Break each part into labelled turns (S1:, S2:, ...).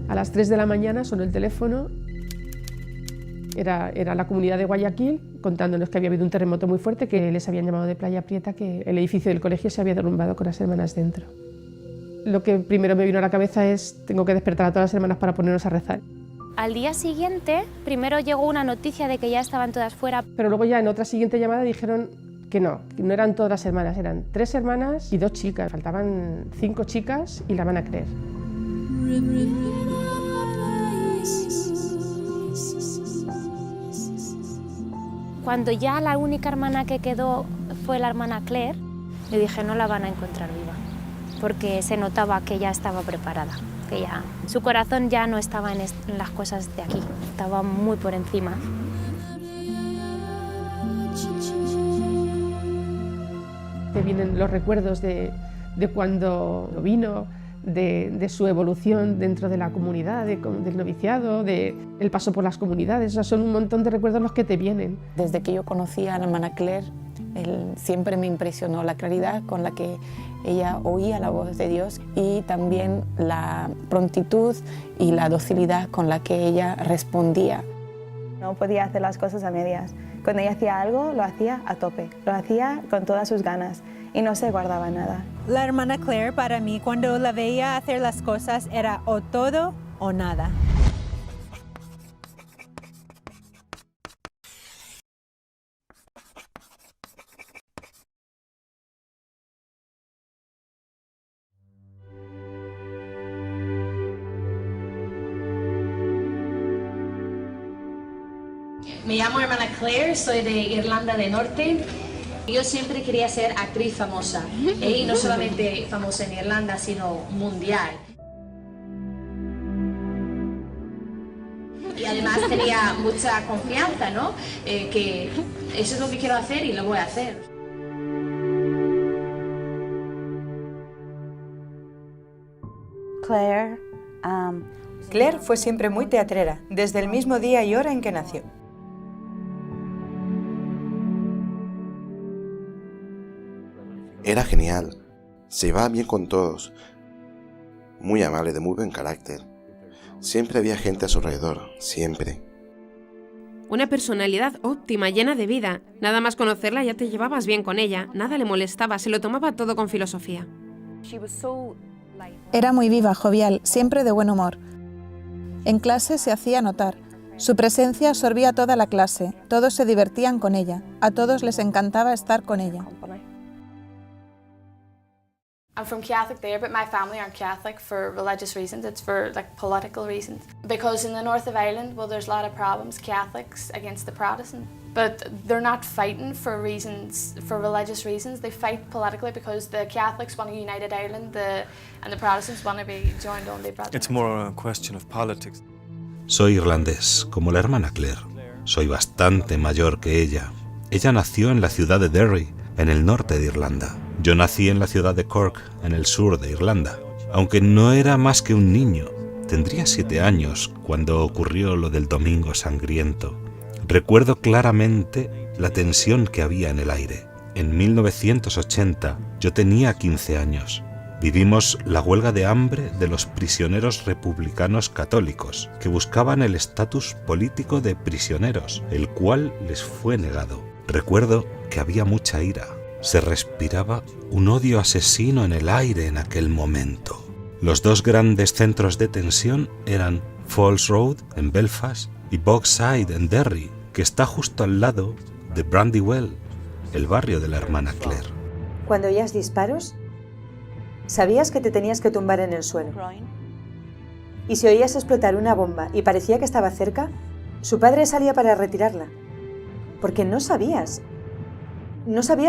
S1: A las 3 de la mañana sonó el teléfono. Era la comunidad de Guayaquil contándonos que había habido un terremoto muy fuerte, que les habían llamado de Playa Prieta, que el edificio del colegio se había derrumbado con las hermanas dentro. Lo que primero me vino a la cabeza es: tengo que despertar a todas las hermanas para ponernos a rezar.
S2: Al día siguiente, primero llegó una noticia de que ya estaban todas fuera.
S1: Pero luego ya en otra siguiente llamada dijeron que no eran todas las hermanas, eran 3 hermanas y 2 chicas. Faltaban 5 chicas y la van a creer.
S2: Cuando ya la única hermana que quedó fue la hermana Claire, le dije: no la van a encontrar viva, porque se notaba que ya estaba preparada, que ya su corazón ya no estaba en las cosas de aquí, estaba muy por encima.
S1: Te vienen los recuerdos de cuando vino, de su evolución dentro de la comunidad, del noviciado, el paso por las comunidades. O sea, son un montón de recuerdos los que te vienen.
S3: Desde que yo conocí a la hermana Claire, siempre me impresionó la claridad con la que ella oía la voz de Dios y también la prontitud y la docilidad con la que ella respondía.
S4: No podía hacer las cosas a medias. Cuando ella hacía algo, lo hacía a tope, lo hacía con todas sus ganas y no se guardaba nada.
S5: La hermana Claire, para mí, cuando la veía hacer las cosas, era o todo o nada.
S6: Me llamo hermana Claire, soy de Irlanda del Norte. Yo siempre quería ser actriz famosa, y no solamente famosa en Irlanda, sino mundial. Y además tenía mucha confianza, ¿no? Que eso es lo que quiero hacer y lo voy a hacer.
S7: Claire fue siempre muy teatrera, desde el mismo día y hora en que nació.
S8: Era genial, se llevaba bien con todos, muy amable, de muy buen carácter. Siempre había gente a su alrededor, siempre.
S9: Una personalidad óptima, llena de vida. Nada más conocerla ya te llevabas bien con ella, nada le molestaba, se lo tomaba todo con filosofía.
S10: Era muy viva, jovial, siempre de buen humor. En clase se hacía notar. Su presencia absorbía toda la clase, todos se divertían con ella, a todos les encantaba estar con ella.
S11: I'm from Catholic there, but my family aren't Catholic for religious reasons, it's for political reasons. Because in the north of Ireland, well, there's a lot of problems, Catholics against the Protestants. But they're not fighting for religious reasons, they fight politically because the Catholics want a united Ireland and the Protestants want to be joined only brothers.
S12: It's more a question of politics.
S13: Soy irlandés, como la hermana Claire. Soy bastante mayor que ella. Ella nació en la ciudad de Derry, en el norte de Irlanda. Yo nací en la ciudad de Cork, en el sur de Irlanda. Aunque no era más que un niño, tendría 7 años cuando ocurrió lo del Domingo Sangriento. Recuerdo claramente la tensión que había en el aire. En 1980 yo tenía 15 años. Vivimos la huelga de hambre de los prisioneros republicanos católicos, que buscaban el estatus político de prisioneros, el cual les fue negado. Recuerdo que había mucha ira. Se respiraba un odio asesino en el aire en aquel momento. Los 2 grandes centros de tensión eran Falls Road, en Belfast, y Bogside, en Derry, que está justo al lado de Brandywell, el barrio de la hermana Claire.
S14: Cuando oías disparos, sabías que te tenías que tumbar en el suelo. Y si oías explotar una bomba y parecía que estaba cerca, su padre salía para retirarla. Porque no sabías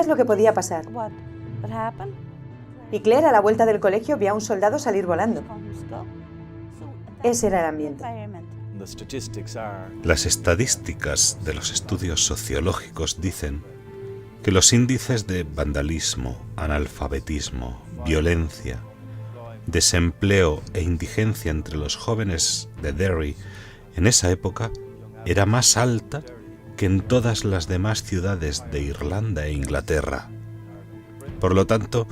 S14: lo que podía pasar. Y Claire, a la vuelta del colegio, vio a un soldado salir volando. Ese era el ambiente.
S13: Las estadísticas de los estudios sociológicos dicen que los índices de vandalismo, analfabetismo, violencia, desempleo e indigencia entre los jóvenes de Derry en esa época era más alta que en todas las demás ciudades de Irlanda e Inglaterra. Por lo tanto,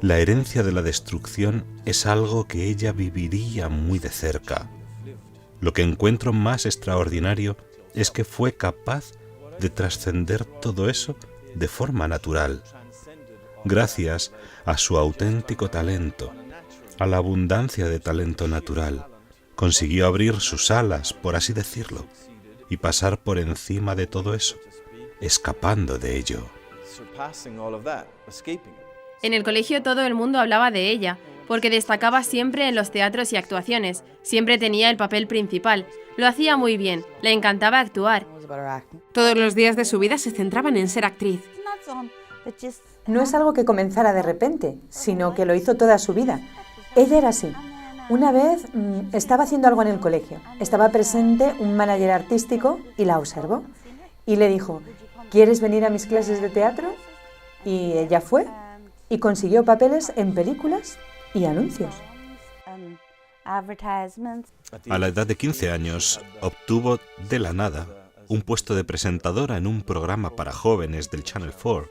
S13: la herencia de la destrucción es algo que ella viviría muy de cerca. Lo que encuentro más extraordinario es que fue capaz de trascender todo eso de forma natural, gracias a su auténtico talento, a la abundancia de talento natural. Consiguió abrir sus alas, por así decirlo, y pasar por encima de todo eso, escapando de ello.
S9: En el colegio todo el mundo hablaba de ella, porque destacaba siempre en los teatros y actuaciones, siempre tenía el papel principal, lo hacía muy bien, le encantaba actuar. Todos los días de su vida se centraban en ser actriz.
S14: No es algo que comenzara de repente, sino que lo hizo toda su vida. Ella era así. Una vez estaba haciendo algo en el colegio. Estaba presente un manager artístico y la observó. Y le dijo, ¿quieres venir a mis clases de teatro? Y ella fue y consiguió papeles en películas y anuncios.
S13: A la edad de 15 años, obtuvo de la nada un puesto de presentadora en un programa para jóvenes del Channel 4.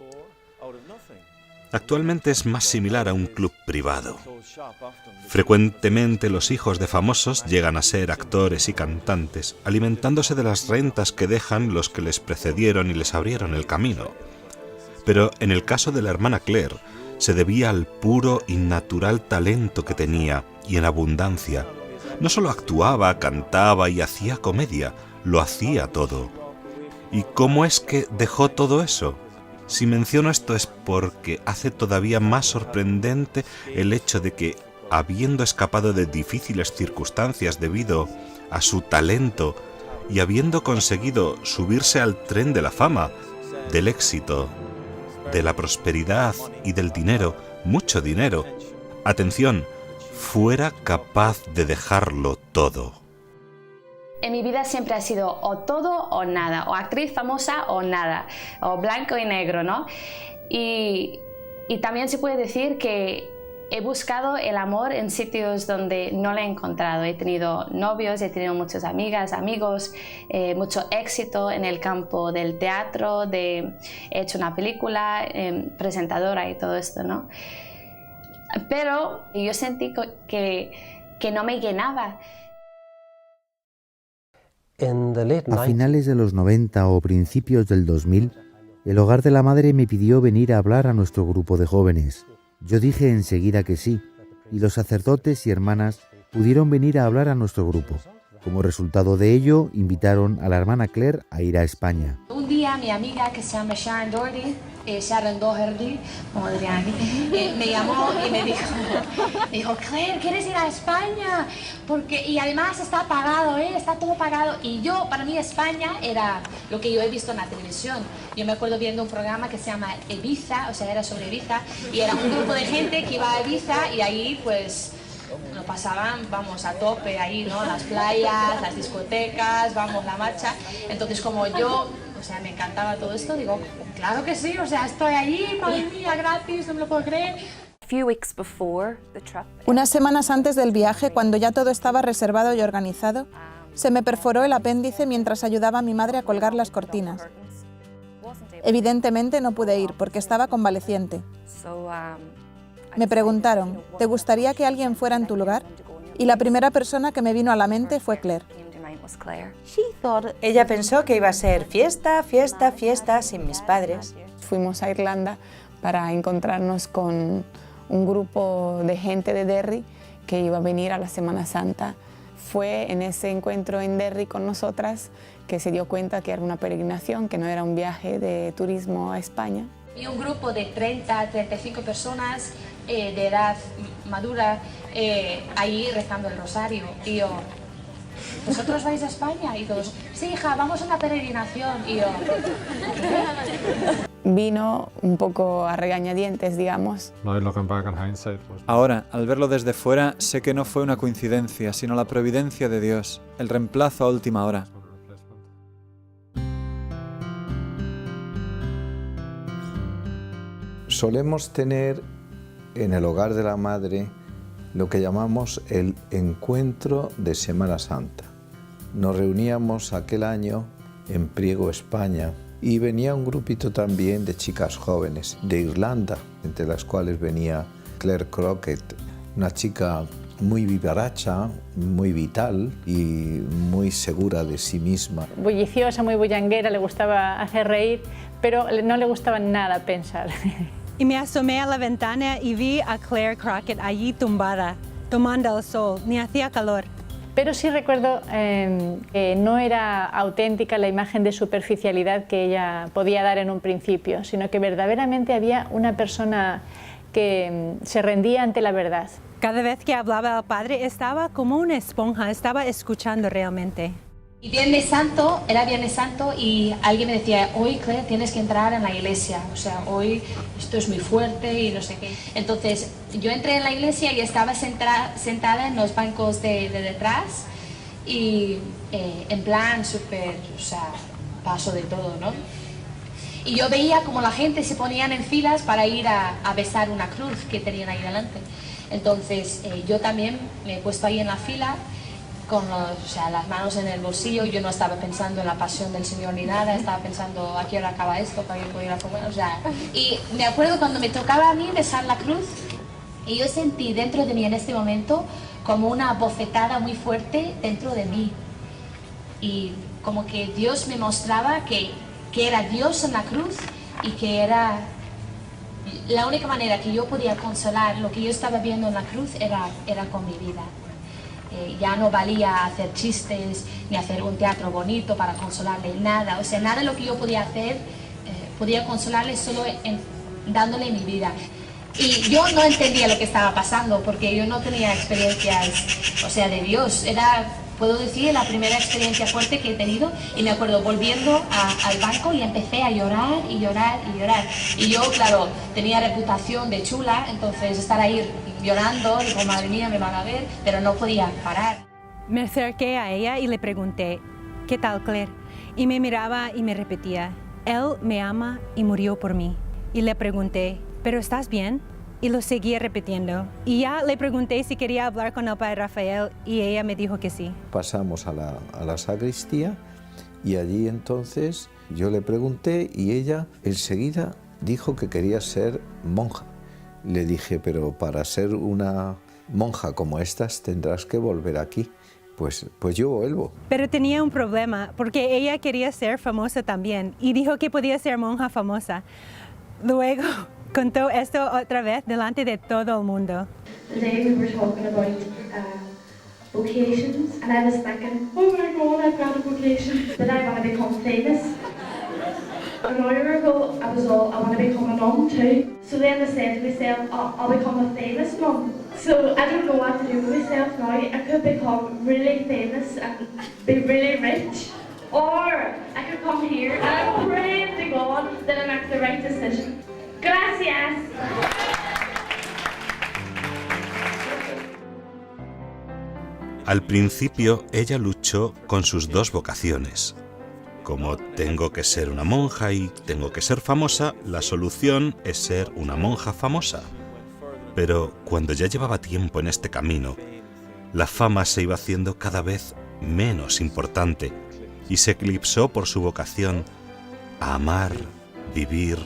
S13: Actualmente es más similar a un club privado. Frecuentemente los hijos de famosos llegan a ser actores y cantantes, alimentándose de las rentas que dejan los que les precedieron y les abrieron el camino. Pero en el caso de la hermana Claire, se debía al puro y natural talento que tenía, y en abundancia. No solo actuaba, cantaba y hacía comedia, lo hacía todo. ¿Y cómo es que dejó todo eso? Si menciono esto es porque hace todavía más sorprendente el hecho de que, habiendo escapado de difíciles circunstancias debido a su talento y habiendo conseguido subirse al tren de la fama, del éxito, de la prosperidad y del dinero, mucho dinero, atención, fuera capaz de dejarlo todo.
S6: En mi vida siempre ha sido o todo o nada, o actriz famosa o nada, o blanco y negro, ¿no? Y también se puede decir que he buscado el amor en sitios donde no lo he encontrado. He tenido novios, he tenido muchas amigas, amigos, mucho éxito en el campo del teatro, he hecho una película, presentadora y todo esto, ¿no? Pero yo sentí que no me llenaba.
S15: A finales de los 90 o principios del 2000, el Hogar de la Madre me pidió venir a hablar a nuestro grupo de jóvenes. Yo dije enseguida que sí, y los sacerdotes y hermanas pudieron venir a hablar a nuestro grupo. Como resultado de ello, invitaron a la hermana Claire a ir a España.
S6: Un día mi amiga que se llama Sharon Doherty, como dirían aquí, me llamó y me dijo, Claire, ¿quieres ir a España? Y además está pagado, está todo pagado. Y para mí España era lo que yo he visto en la televisión. Yo me acuerdo viendo un programa que se llama Ibiza, o sea, era sobre Ibiza, y era un grupo de gente que iba a Ibiza y ahí pues lo pasaban, vamos, a tope ahí, ¿no? Las playas, las discotecas, vamos, la marcha. Entonces como yo, o sea, me encantaba todo esto, digo, claro que sí, o sea, estoy allí, madre mía, gratis, no me lo puedo creer.
S10: Unas semanas antes del viaje, cuando ya todo estaba reservado y organizado, se me perforó el apéndice mientras ayudaba a mi madre a colgar las cortinas. Evidentemente no pude ir porque estaba convaleciente. Me preguntaron, ¿te gustaría que alguien fuera en tu lugar? Y la primera persona que me vino a la mente fue Claire.
S7: Ella pensó que iba a ser fiesta, fiesta, fiesta sin mis padres.
S3: Fuimos a Irlanda para encontrarnos con un grupo de gente de Derry que iba a venir a la Semana Santa. Fue en ese encuentro en Derry con nosotras que se dio cuenta que era una peregrinación, que no era un viaje de turismo a España.
S6: Y un grupo de 30 a 35 personas de edad madura ahí rezando el rosario. Y yo, ¿vosotros vais a España? Y todos, sí, hija, vamos a una peregrinación. Y yo,
S3: Vino un poco a regañadientes, digamos.
S12: Ahora, al verlo desde fuera, sé que no fue una coincidencia, sino la providencia de Dios, el reemplazo a última hora.
S16: Solemos tener en el Hogar de la Madre lo que llamamos el encuentro de Semana Santa. Nos reuníamos aquel año en Priego, España, y venía un grupito también de chicas jóvenes de Irlanda, entre las cuales venía Claire Crockett, una chica muy vivaracha, muy vital y muy segura de sí misma.
S17: Bulliciosa, muy bullanguera, le gustaba hacer reír, pero no le gustaba nada pensar.
S5: Y me asomé a la ventana y vi a Claire Crockett allí tumbada, tomando el sol, ni hacía calor.
S17: Pero sí recuerdo que no era auténtica la imagen de superficialidad que ella podía dar en un principio, sino que verdaderamente había una persona que se rendía ante la verdad.
S5: Cada vez que hablaba al Padre estaba como una esponja, estaba escuchando realmente.
S6: Y era Viernes Santo y alguien me decía, hoy Claire tienes que entrar en la iglesia, o sea, hoy esto es muy fuerte y no sé qué. Entonces yo entré en la iglesia y estaba sentada en los bancos de detrás y en plan súper, o sea, paso de todo, ¿no? Y yo veía como la gente se ponían en filas para ir a besar una cruz que tenían ahí delante. Entonces yo también me he puesto ahí en la fila con las manos en el bolsillo. Yo no estaba pensando en la pasión del Señor ni nada, estaba pensando a qué hora acaba esto para que pueda ir a comer, o sea. Y me acuerdo cuando me tocaba a mí besar la cruz y yo sentí dentro de mí en este momento como una bofetada muy fuerte dentro de mí y como que Dios me mostraba que era Dios en la cruz y que era la única manera que yo podía consolar lo que yo estaba viendo en la cruz era con mi vida. Ya no valía hacer chistes ni hacer un teatro bonito para consolarle, nada. O sea, nada de lo que yo podía hacer podía consolarle solo dándole mi vida. Y yo no entendía lo que estaba pasando porque yo no tenía experiencias, o sea, de Dios. Era, puedo decir, la primera experiencia fuerte que he tenido y me acuerdo volviendo al banco y empecé a llorar y llorar y llorar. Y yo, claro, tenía reputación de chula, entonces estar ahí llorando, digo, madre mía, me van a ver, pero no podía parar.
S5: Me acerqué a ella y le pregunté, ¿qué tal, Claire? Y me miraba y me repetía, Él me ama y murió por mí. Y le pregunté, ¿pero estás bien? Y lo seguía repitiendo. Y ya le pregunté si quería hablar con el Padre Rafael y ella me dijo que sí.
S16: Pasamos a la sacristía y allí entonces yo le pregunté y ella enseguida dijo que quería ser monja. Le dije, pero para ser una monja como estas tendrás que volver aquí. Pues yo vuelvo.
S5: Pero tenía un problema, porque ella quería ser famosa también y dijo que podía ser monja famosa. Luego contó esto otra vez delante de todo el mundo.
S18: Today we were talking about vocations and I was thinking, oh my God, I've got a vocation, that I want to become famous. An hour ago, I want to become a nun too. So then I said to myself, I'll become a famous nun. So I don't know what to do with myself now. I could become really famous and be really rich. Or I could come here and I'm praying to God that I make the right decision. Gracias.
S13: Al principio, ella luchó con sus dos vocaciones. Como tengo que ser una monja y tengo que ser famosa, la solución es ser una monja famosa. Pero cuando ya llevaba tiempo en este camino, la fama se iba haciendo cada vez menos importante y se eclipsó por su vocación a amar, vivir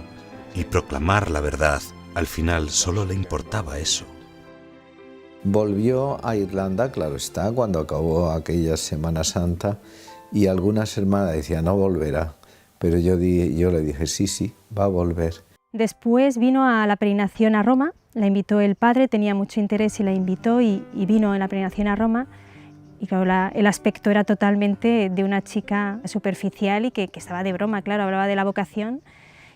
S13: y proclamar la verdad. Al final solo le importaba eso.
S16: Volvió a Irlanda, claro está, cuando acabó aquella Semana Santa. Y algunas hermanas decían, no volverá, pero yo le dije, sí, va a volver.
S2: Después vino a la peregrinación a Roma, la invitó el padre, tenía mucho interés y la invitó y vino en la peregrinación a Roma. Y claro, el aspecto era totalmente de una chica superficial y que estaba de broma, claro, hablaba de la vocación.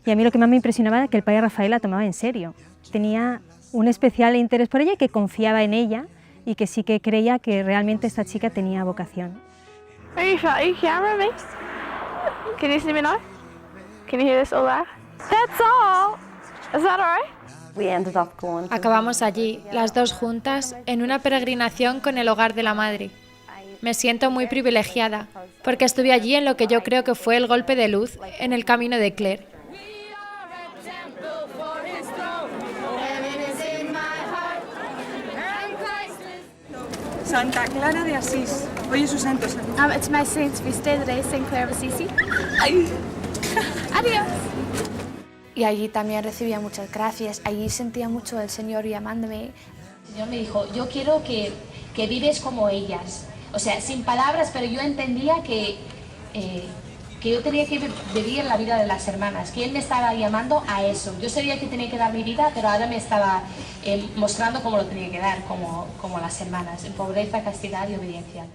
S2: Y a mí lo que más me impresionaba era que el padre Rafael la tomaba en serio. Tenía un especial interés por ella y que confiaba en ella y que sí que creía que realmente esta chica tenía vocación.
S18: Are you camera me? Can you see me now? Can you hear this all that? That's all. Is that all right?
S19: Acabamos allí, las dos juntas, en una peregrinación con el Hogar de la Madre. Me siento muy privilegiada, porque estuve allí en lo que yo creo que fue el golpe de luz en el camino de Claire.
S20: Santa Clara de Asís. Hoy es su santo.
S11: It's my saint's feast day today, Saint Clare of Assisi. Adiós. Y allí también recibía muchas gracias. Allí sentía mucho al Señor llamándome
S6: El Señor me dijo, yo quiero que vives como ellas. O sea, sin palabras, pero yo entendía que yo tenía que vivir la vida de las hermanas, que Él me estaba llamando a eso. Yo sabía que tenía que dar mi vida, pero ahora me estaba mostrando cómo lo tenía que dar, como las hermanas, en pobreza, castidad y obediencia.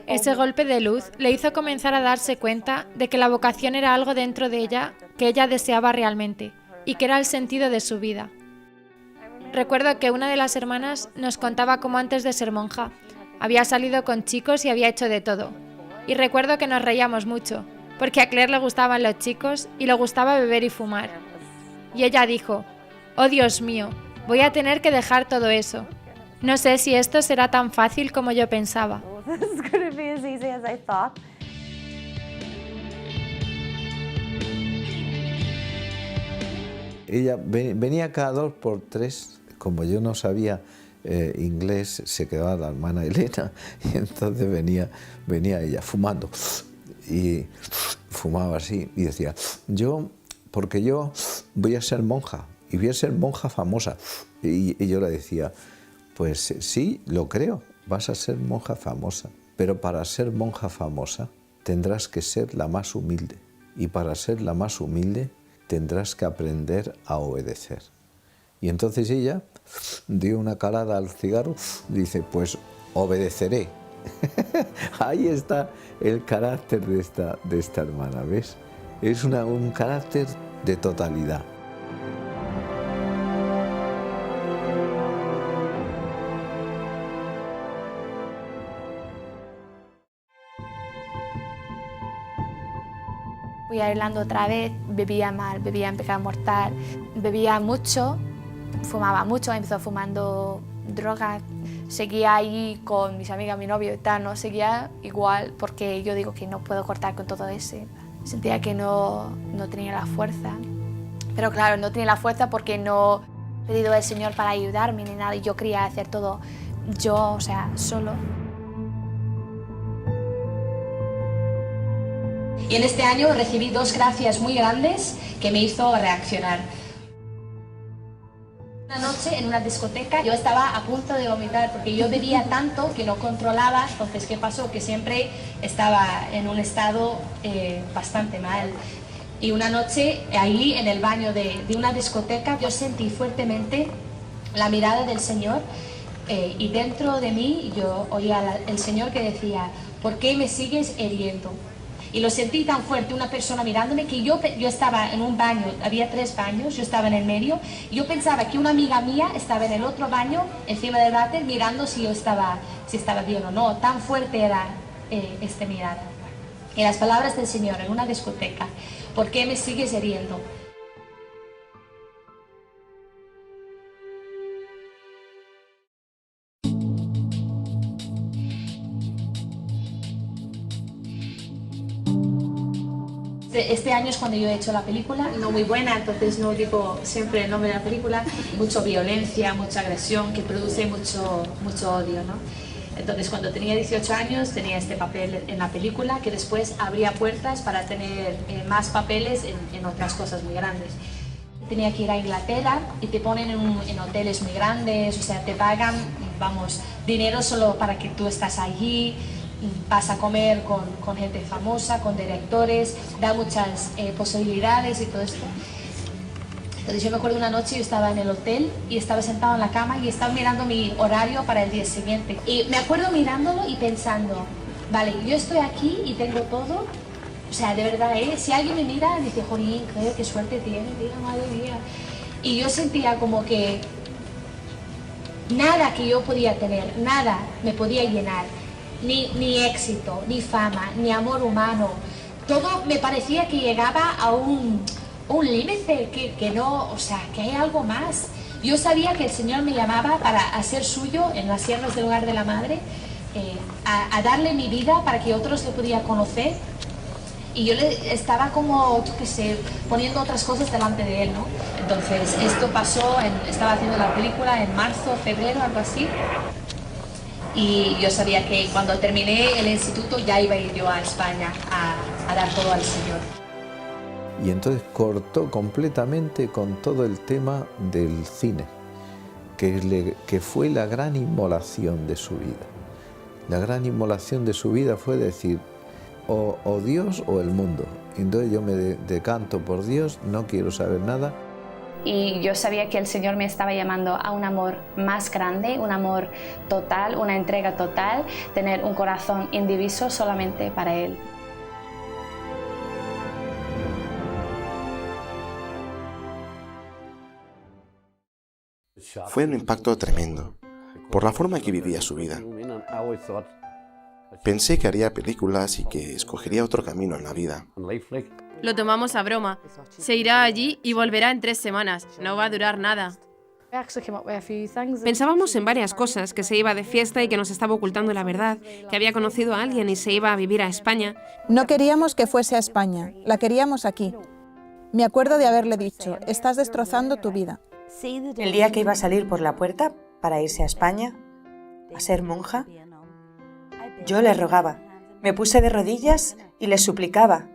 S19: Ese golpe de luz le hizo comenzar a darse cuenta de que la vocación era algo dentro de ella que ella deseaba realmente y que era el sentido de su vida. Recuerdo que una de las hermanas nos contaba cómo antes de ser monja había salido con chicos y había hecho de todo. Y recuerdo que nos reíamos mucho, porque a Claire le gustaban los chicos y le gustaba beber y fumar. Y ella dijo, «Oh Dios mío, voy a tener que dejar todo eso. No sé si esto será tan fácil como yo pensaba».
S16: Ella venía cada 2 por 3, como yo no sabía inglés, se quedaba la hermana Elena y entonces venía ella fumando y fumaba así y decía, porque yo voy a ser monja y voy a ser monja famosa. Y yo le decía, pues sí, lo creo, vas a ser monja famosa, pero para ser monja famosa tendrás que ser la más humilde y para ser la más humilde tendrás que aprender a obedecer. Y entonces ella dio una calada al cigarro y dice, pues obedeceré. Ahí está el carácter de esta hermana, ¿ves? Es un carácter de totalidad.
S11: Fui a Irlanda otra vez, bebía mal, bebía en pecado mortal, bebía mucho, fumaba mucho, empezó fumando drogas, seguía ahí con mis amigas, mi novio y tal, no seguía igual porque yo digo que no puedo cortar con todo eso. Sentía que no tenía la fuerza, pero claro, no tenía la fuerza porque no he pedido al Señor para ayudarme ni nada y yo quería hacer todo yo, o sea, solo.
S6: Y en este año recibí 2 gracias muy grandes que me hizo reaccionar. Una noche en una discoteca yo estaba a punto de vomitar porque yo bebía tanto que no controlaba, entonces ¿qué pasó? Que siempre estaba en un estado bastante mal. Y una noche ahí en el baño de una discoteca yo sentí fuertemente la mirada del Señor y dentro de mí yo oía el Señor que decía, ¿por qué me sigues hiriendo? Y lo sentí tan fuerte, una persona mirándome, que yo estaba en un baño, había 3 baños, yo estaba en el medio, y yo pensaba que una amiga mía estaba en el otro baño, encima del váter, mirando si estaba bien o no. Tan fuerte era esta mirada. Y las palabras del Señor en una discoteca, ¿por qué me sigues hiriendo? Este año es cuando yo he hecho la película, no muy buena, entonces no digo siempre el nombre de la película, mucha violencia, mucha agresión que produce mucho odio, ¿no? Entonces cuando tenía 18 años tenía este papel en la película que después abría puertas para tener más papeles en otras cosas muy grandes. Tenía que ir a Inglaterra y te ponen en hoteles muy grandes, o sea, te pagan, vamos, dinero solo para que tú estás allí. Vas a comer con gente famosa, con directores, da muchas posibilidades y todo esto. Entonces yo me acuerdo una noche, yo estaba en el hotel y estaba sentado en la cama y estaba mirando mi horario para el día siguiente. Y me acuerdo mirándolo y pensando, vale, yo estoy aquí y tengo todo, o sea, de verdad, si alguien me mira, dice, jolín, Claire, qué suerte tiene, tío, madre mía. Y yo sentía como que nada que yo podía tener, nada me podía llenar. Ni éxito, ni fama, ni amor humano. Todo me parecía que llegaba a un límite, que no, o sea, que hay algo más. Yo sabía que el Señor me llamaba para hacer suyo en las sierras del hogar de la madre, a darle mi vida para que otros le pudieran conocer. Y yo le estaba como, yo qué sé, poniendo otras cosas delante de él, ¿no? Entonces esto pasó, estaba haciendo la película en marzo, febrero, algo así. Y yo sabía que cuando terminé el instituto ya iba a ir yo a España a dar todo al Señor.
S16: Y entonces cortó completamente con todo el tema del cine, que fue la gran inmolación de su vida. La gran inmolación de su vida fue decir, o Dios o el mundo. Entonces yo me decanto por Dios, no quiero saber nada.
S6: Y yo sabía que el Señor me estaba llamando a un amor más grande, un amor total, una entrega total, tener un corazón indiviso solamente para Él.
S8: Fue un impacto tremendo, por la forma en que vivía su vida. Pensé que haría películas y que escogería otro camino en la vida.
S9: Lo tomamos a broma. Se irá allí y volverá en 3 semanas. No va a durar nada.
S21: Pensábamos en varias cosas, que se iba de fiesta y que nos estaba ocultando la verdad, que había conocido a alguien y se iba a vivir a España.
S10: No queríamos que fuese a España, la queríamos aquí. Me acuerdo de haberle dicho, estás destrozando tu vida.
S14: El día que iba a salir por la puerta para irse a España, a ser monja, yo le rogaba, me puse de rodillas y le suplicaba,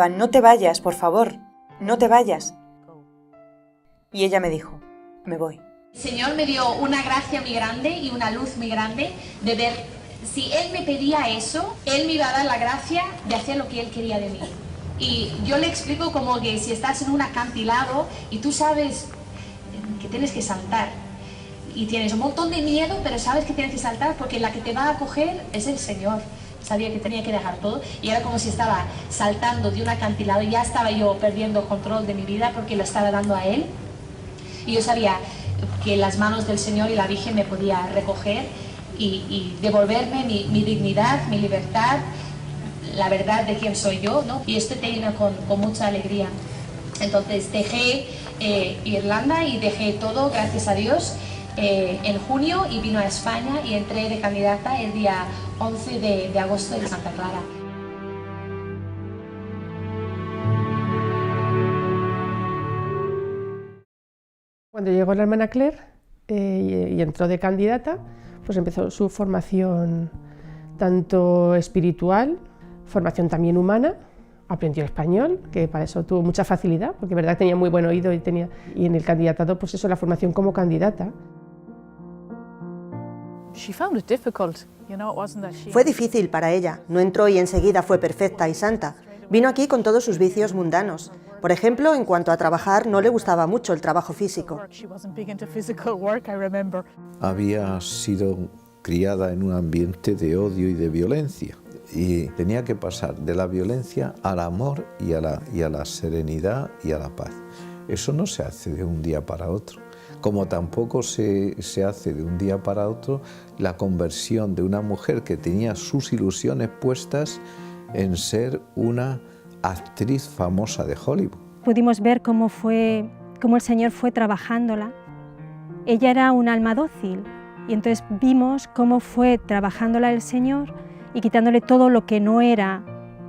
S14: no te vayas, por favor, no te vayas. Y ella me dijo, me voy.
S6: El Señor me dio una gracia muy grande y una luz muy grande de ver, si Él me pedía eso, Él me iba a dar la gracia de hacer lo que Él quería de mí. Y yo le explico como que si estás en un acantilado y tú sabes que tienes que saltar y tienes un montón de miedo, pero sabes que tienes que saltar porque la que te va a acoger es el Señor. Sabía que tenía que dejar todo y era como si estaba saltando de un acantilado y ya estaba yo perdiendo control de mi vida porque lo estaba dando a Él. Y yo sabía que las manos del Señor y la Virgen me podía recoger y devolverme mi dignidad, mi libertad, la verdad de quién soy yo, ¿no? Y esto te llena con mucha alegría. Entonces dejé Irlanda y dejé todo, gracias a Dios, en junio y vino a España y entré de candidata el día 11 de agosto en Santa Clara.
S1: Cuando llegó la hermana Claire y entró de candidata, pues empezó su formación tanto espiritual, formación también humana. Aprendió español, que para eso tuvo mucha facilidad, porque verdad tenía muy buen oído y en el candidatado, pues eso, la formación como candidata.
S22: Fue difícil para ella, no entró y enseguida fue perfecta y santa. Vino aquí con todos sus vicios mundanos. Por ejemplo, en cuanto a trabajar, no le gustaba mucho el trabajo físico.
S16: Había sido criada en un ambiente de odio y de violencia. Y tenía que pasar de la violencia al amor y a la serenidad y a la paz. Eso no se hace de un día para otro, como tampoco se hace de un día para otro la conversión de una mujer que tenía sus ilusiones puestas en ser una actriz famosa de Hollywood.
S2: Pudimos ver cómo el Señor fue trabajándola. Ella era un alma dócil y entonces vimos cómo fue trabajándola el Señor y quitándole todo lo que no era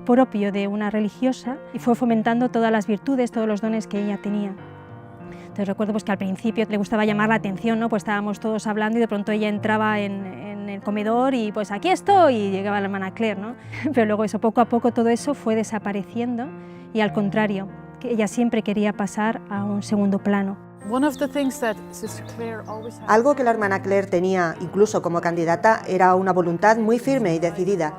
S2: propio de una religiosa y fue fomentando todas las virtudes, todos los dones que ella tenía. Entonces recuerdo pues, que al principio le gustaba llamar la atención, ¿no? Pues estábamos todos hablando y de pronto ella entraba en el comedor y pues aquí estoy y llegaba la hermana Claire, ¿no? Pero luego eso, poco a poco todo eso fue desapareciendo y al contrario, que ella siempre quería pasar a un segundo plano.
S22: Algo que la hermana Claire tenía, incluso como candidata, era una voluntad muy firme y decidida.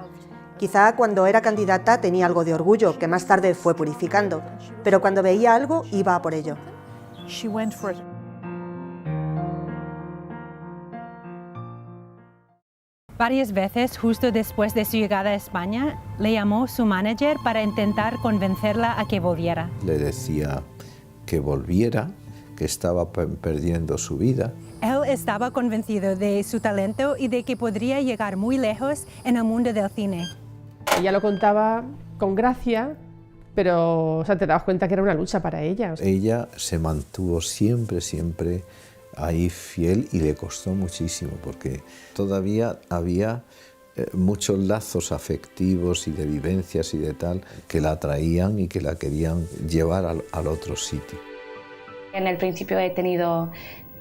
S22: Quizá cuando era candidata tenía algo de orgullo, que más tarde fue purificando, pero cuando veía algo iba a por ello.
S5: Varias veces, justo después de su llegada a España, le llamó su manager para intentar convencerla a que volviera.
S16: Le decía que volviera, que estaba perdiendo su vida.
S5: Él estaba convencido de su talento y de que podría llegar muy lejos en el mundo del cine.
S1: Ella lo contaba con gracia, pero o sea, te dabas cuenta que era una lucha para ella.
S16: Ella se mantuvo siempre ahí fiel y le costó muchísimo porque todavía había muchos lazos afectivos y de vivencias y de tal que la atraían y que la querían llevar al otro sitio.
S6: En el principio he tenido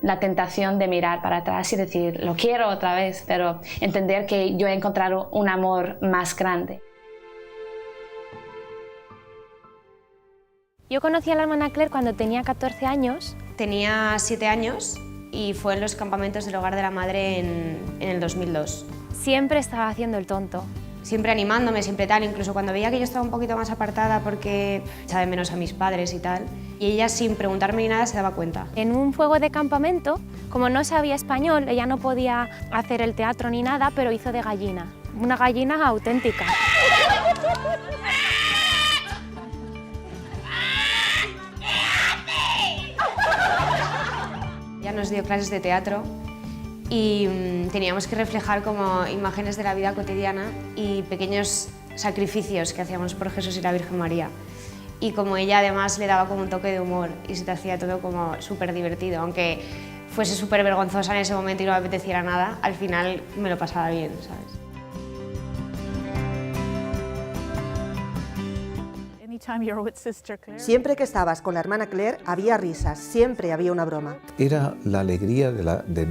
S6: la tentación de mirar para atrás y decir, lo quiero otra vez, pero entender que yo he encontrado un amor más grande.
S2: Yo conocí a la hermana Claire cuando tenía 14 años.
S23: Tenía 7 años
S2: y fue en los campamentos del Hogar de la Madre en el 2002. Siempre estaba haciendo el tonto. Siempre animándome, siempre tal, incluso cuando veía que yo estaba un poquito más apartada porque echaba de menos a mis padres y tal, y ella sin preguntarme ni nada se daba cuenta. En un juego de campamento, como no sabía español, ella no podía hacer el teatro ni nada, pero hizo de gallina, una gallina auténtica. Ella nos dio clases de teatro y teníamos que reflejar como imágenes de la vida cotidiana y pequeños sacrificios que hacíamos por Jesús y la Virgen María. Y como ella además le daba como un toque de humor y se te hacía todo como súper divertido, aunque fuese súper vergonzosa en ese momento y no me apeteciera nada, al final me lo pasaba bien, ¿sabes?
S22: Siempre que estabas con la hermana Claire había risas, siempre había una broma.
S16: Era la alegría de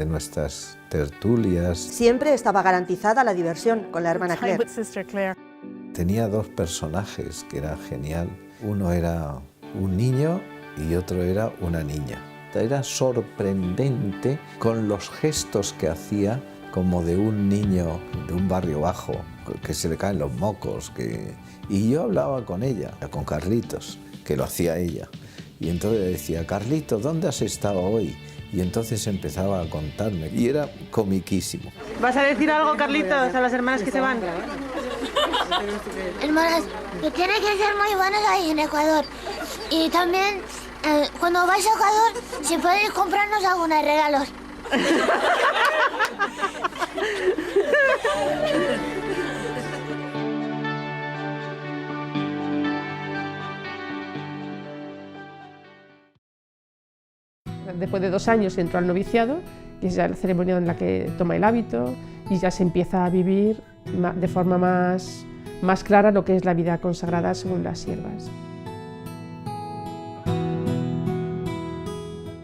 S16: nuestras tertulias.
S22: Siempre estaba garantizada la diversión con la hermana Claire.
S16: Tenía dos personajes que era genial. Uno era un niño y otro era una niña. Era sorprendente con los gestos que hacía, como de un niño de un barrio bajo, que se le caen los mocos. Y yo hablaba con ella, con Carlitos, que lo hacía ella. Y entonces le decía, Carlitos, ¿dónde has estado hoy? Y entonces empezaba a contarme, y era comiquísimo.
S4: ¿Vas a decir algo, Carlitos, a las hermanas que se van?
S15: Hermanas, que tienen que ser muy buenas ahí en Ecuador. Y también, cuando vais a Ecuador, si podéis comprarnos algunos regalos.
S1: Después de 2 años entró al noviciado, que es ya la ceremonia en la que toma el hábito y ya se empieza a vivir de forma más clara lo que es la vida consagrada según las siervas.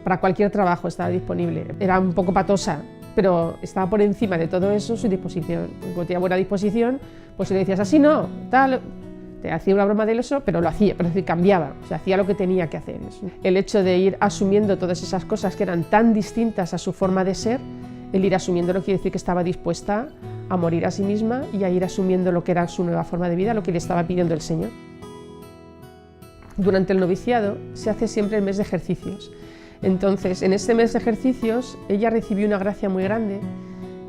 S1: Para cualquier trabajo estaba disponible. Era un poco patosa, pero estaba por encima de todo eso su disposición. Cuando tenía buena disposición, pues si le decías así no, tal, te hacía una broma de eso, pero lo hacía, pero cambiaba, o sea, hacía lo que tenía que hacer. El hecho de ir asumiendo todas esas cosas que eran tan distintas a su forma de ser, el ir asumiéndolo quiere decir que estaba dispuesta a morir a sí misma y a ir asumiendo lo que era su nueva forma de vida, lo que le estaba pidiendo el Señor. Durante el noviciado se hace siempre el mes de ejercicios. Entonces, en ese mes de ejercicios, ella recibió una gracia muy grande,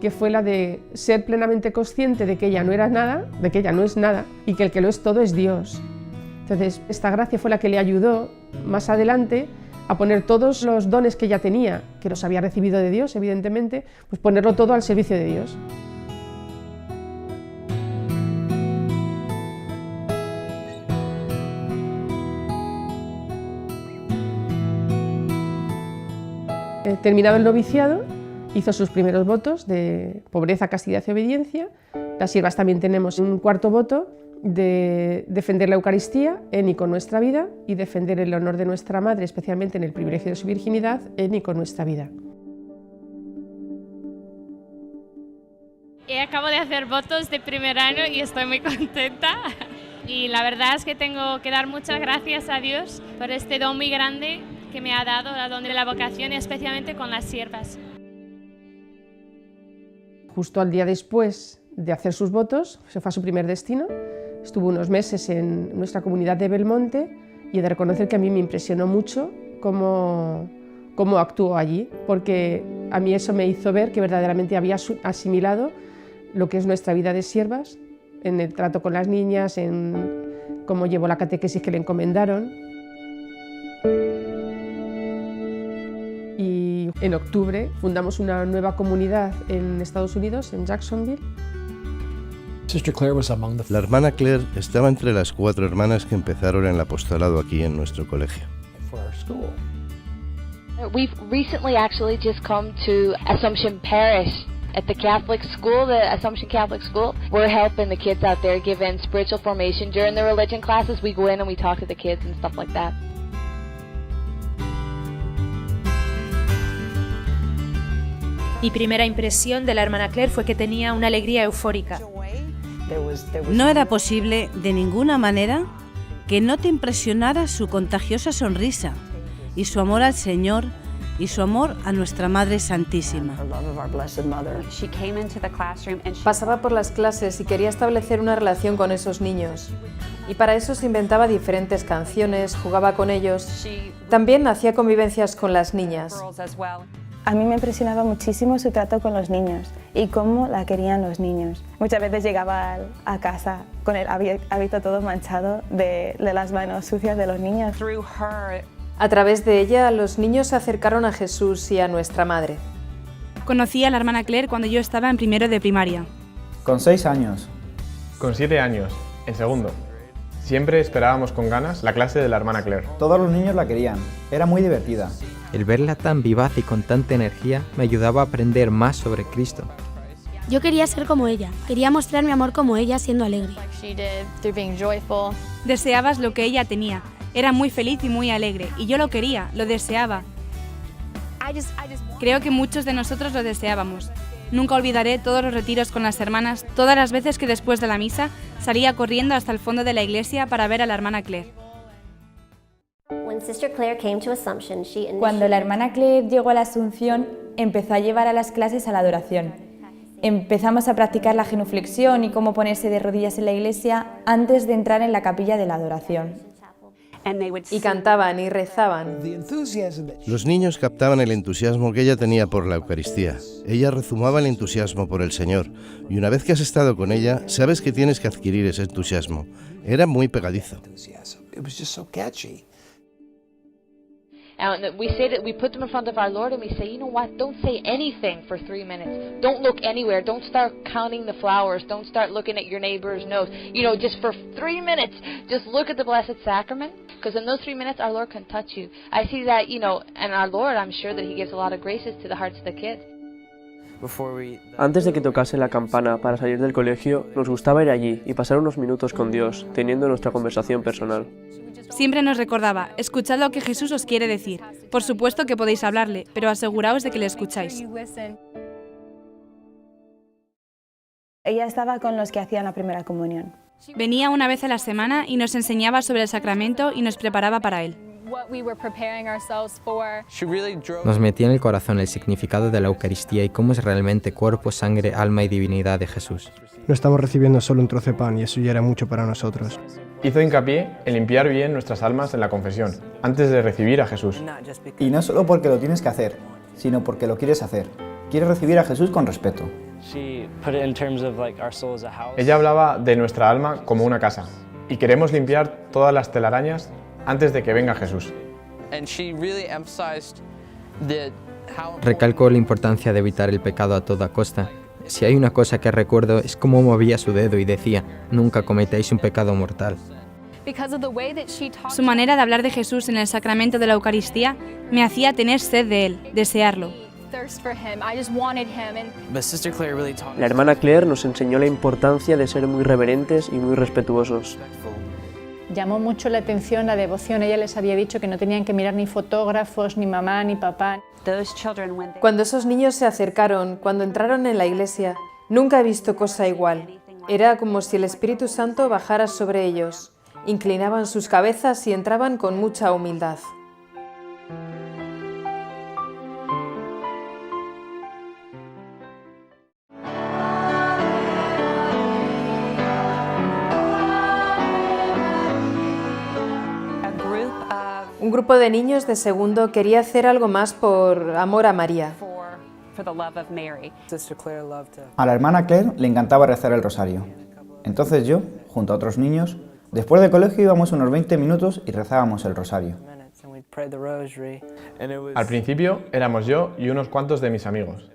S1: que fue la de ser plenamente consciente de que ella no era nada, de que ella no es nada, y que el que lo es todo es Dios. Entonces, esta gracia fue la que le ayudó más adelante a poner todos los dones que ella tenía, que los había recibido de Dios, evidentemente, pues ponerlo todo al servicio de Dios. Terminado el noviciado, hizo sus primeros votos de pobreza, castidad y obediencia. Las siervas también tenemos un cuarto voto de defender la Eucaristía en y con nuestra vida y defender el honor de nuestra Madre, especialmente en el privilegio de su virginidad, en y con nuestra vida.
S23: Acabo de hacer votos de primer año y estoy muy contenta. Y la verdad es que tengo que dar muchas gracias a Dios por este don muy grande que me ha dado, el don de la vocación, y especialmente con las siervas.
S1: Justo al día después de hacer sus votos, se fue a su primer destino, estuvo unos meses en nuestra comunidad de Belmonte y he de reconocer que a mí me impresionó mucho cómo actuó allí, porque a mí eso me hizo ver que verdaderamente había asimilado lo que es nuestra vida de siervas, en el trato con las niñas, en cómo llevó la catequesis que le encomendaron. Y en octubre fundamos una nueva comunidad en Estados Unidos, en Jacksonville.
S8: La hermana Claire estaba entre las 4 hermanas que empezaron el apostolado aquí en nuestro colegio.
S24: We've recently actually just come to Assumption Parish at the Catholic school, the Assumption Catholic School. We're helping the kids out there, giving spiritual formation. During the religion classes, we go in and we talk to the kids and stuff like that.
S25: Mi primera impresión de la hermana Claire fue que tenía una alegría eufórica.
S26: No era posible, de ninguna manera, que no te impresionara su contagiosa sonrisa y su amor al Señor y su amor a nuestra Madre Santísima.
S3: Pasaba por las clases y quería establecer una relación con esos niños. Y para eso se inventaba diferentes canciones, jugaba con ellos. También hacía convivencias con las niñas.
S7: A mí me impresionaba muchísimo su trato con los niños y cómo la querían los niños. Muchas veces llegaba a casa con el hábito todo manchado de las manos sucias de los niños.
S3: A través de ella, los niños se acercaron a Jesús y a nuestra Madre.
S12: Conocí a la hermana Claire cuando yo estaba en primero de primaria.
S13: Con 6 años.
S17: Con 7 años, en segundo. Siempre esperábamos con ganas la clase de la hermana Claire.
S13: Todos los niños la querían, era muy divertida.
S18: El verla tan vivaz y con tanta energía me ayudaba a aprender más sobre Cristo.
S27: Yo quería ser como ella, quería mostrar mi amor como ella siendo alegre.
S12: Deseabas lo que ella tenía, era muy feliz y muy alegre, y yo lo quería, lo deseaba. Creo que muchos de nosotros lo deseábamos. Nunca olvidaré todos los retiros con las hermanas, todas las veces que después de la misa salía corriendo hasta el fondo de la iglesia para ver a la hermana Claire.
S28: Cuando la hermana Claire llegó a la Asunción, empezó a llevar a las clases a la adoración. Empezamos a practicar la genuflexión y cómo ponerse de rodillas en la iglesia antes de entrar en la capilla de la adoración.
S3: Y cantaban y rezaban.
S29: Los niños captaban el entusiasmo que ella tenía por la Eucaristía. Ella rezumaba el entusiasmo por el Señor. Y una vez que has estado con ella, sabes que tienes que adquirir ese entusiasmo. Era muy pegadizo.
S24: And we put them in front of our Lord and we say, you know what, don't say anything for 3 minutes. Don't look anywhere. Don't start counting the flowers. Don't start looking at your neighbor's nose. You know, just for 3 minutes, just look at the Blessed Sacrament. Because in those 3 minutes, our Lord can touch you. I see that, you know, and our Lord, I'm sure that He gives a lot of graces to the hearts of the kids.
S30: Antes de que tocase la campana para salir del colegio, nos gustaba ir allí y pasar unos minutos con Dios, teniendo nuestra conversación personal.
S12: Siempre nos recordaba, escuchad lo que Jesús os quiere decir. Por supuesto que podéis hablarle, pero aseguraos de que le escucháis.
S7: Ella estaba con los que hacían la primera comunión.
S12: Venía una vez a la semana y nos enseñaba sobre el sacramento y nos preparaba para él.
S18: Nos metía en el corazón el significado de la Eucaristía y cómo es realmente cuerpo, sangre, alma y divinidad de Jesús.
S31: No estamos recibiendo solo un trozo de pan y eso ya era mucho para nosotros.
S17: Hizo hincapié en limpiar bien nuestras almas en la confesión, antes de recibir a Jesús.
S13: Y no solo porque lo tienes que hacer, sino porque lo quieres hacer. Quieres recibir a Jesús con respeto.
S17: Ella hablaba de nuestra alma como una casa, y queremos limpiar todas las telarañas antes de que venga Jesús.
S18: Recalcó la importancia de evitar el pecado a toda costa. Si hay una cosa que recuerdo es cómo movía su dedo y decía, nunca cometáis un pecado mortal.
S12: Su manera de hablar de Jesús en el sacramento de la Eucaristía me hacía tener sed de él, desearlo.
S30: La hermana Claire nos enseñó la importancia de ser muy reverentes y muy respetuosos.
S32: Llamó mucho la atención la devoción. Ella les había dicho que no tenían que mirar ni fotógrafos, ni mamá, ni papá.
S3: Cuando esos niños se acercaron, cuando entraron en la iglesia, nunca he visto cosa igual. Era como si el Espíritu Santo bajara sobre ellos. Inclinaban sus cabezas y entraban con mucha humildad. Un grupo de niños de segundo quería hacer algo más por amor a María.
S13: A la hermana Claire le encantaba rezar el rosario. Entonces yo, junto a otros niños, después del colegio íbamos unos 20 minutos y rezábamos el rosario.
S17: Al principio éramos yo y unos cuantos de mis amigos,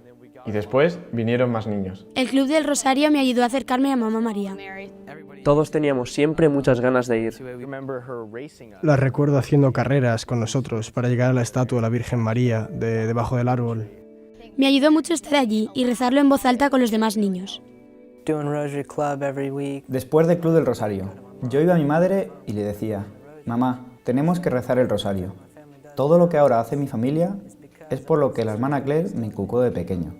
S17: y después vinieron más niños.
S27: El Club del Rosario me ayudó a acercarme a Mamá María.
S30: Todos teníamos siempre muchas ganas de ir.
S31: La recuerdo haciendo carreras con nosotros para llegar a la estatua de la Virgen María debajo del árbol.
S27: Me ayudó mucho estar allí y rezarlo en voz alta con los demás niños.
S13: Después del Club del Rosario, yo iba a mi madre y le decía, mamá, tenemos que rezar el rosario. Todo lo que ahora hace mi familia es por lo que la hermana Claire me inculcó de pequeño.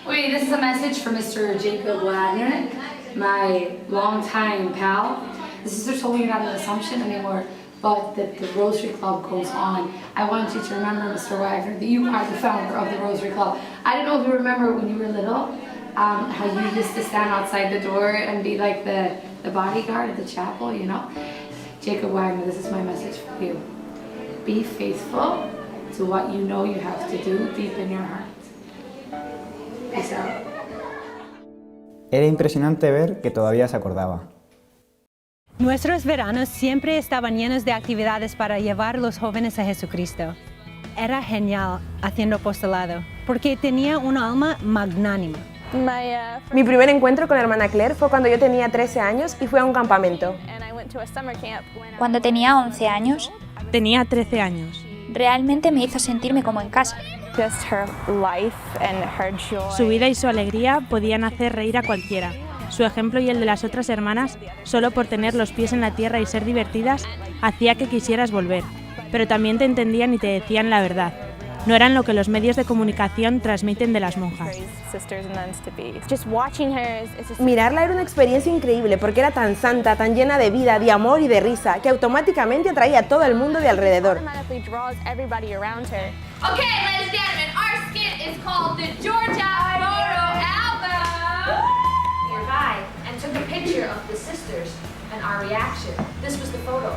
S33: Wait, this is a message for Mr. Jacob Wagner, my longtime pal. The sisters told me you got an Assumption and they were but that the Rosary Club goes on. I want you to remember, Mr. Wagner, that you are the founder of the Rosary Club. I don't know if you remember when you were little, how you used to stand outside the door and be like the bodyguard of the chapel, you know. Jacob Wagner, this is my message for you. Be faithful to what you know you have to do deep in your heart. Peace out.
S13: Era impresionante ver que todavía se acordaba.
S2: Nuestros veranos siempre estaban llenos de actividades para llevar a los jóvenes a Jesucristo. Era genial haciendo apostolado, porque tenía una alma magnánima.
S4: Mi primer encuentro con la hermana Claire fue cuando yo tenía 13 años y fui a un campamento.
S5: Cuando tenía 11 años,
S12: tenía 13 años.
S5: Realmente me hizo sentirme como en casa.
S12: Su vida y su alegría podían hacer reír a cualquiera. Su ejemplo y el de las otras hermanas, solo por tener los pies en la tierra y ser divertidas, hacía que quisieras volver. Pero también te entendían y te decían la verdad. No eran lo que los medios de comunicación transmiten de las monjas.
S4: Mirarla era una experiencia increíble porque era tan santa, tan llena de vida, de amor y de risa, que automáticamente atraía a todo el mundo de alrededor.
S33: Okay, ladies and gentlemen, our skit is called the Georgia Photo Album.
S6: Nearby and took a picture of the sisters and our reaction. This was the photo.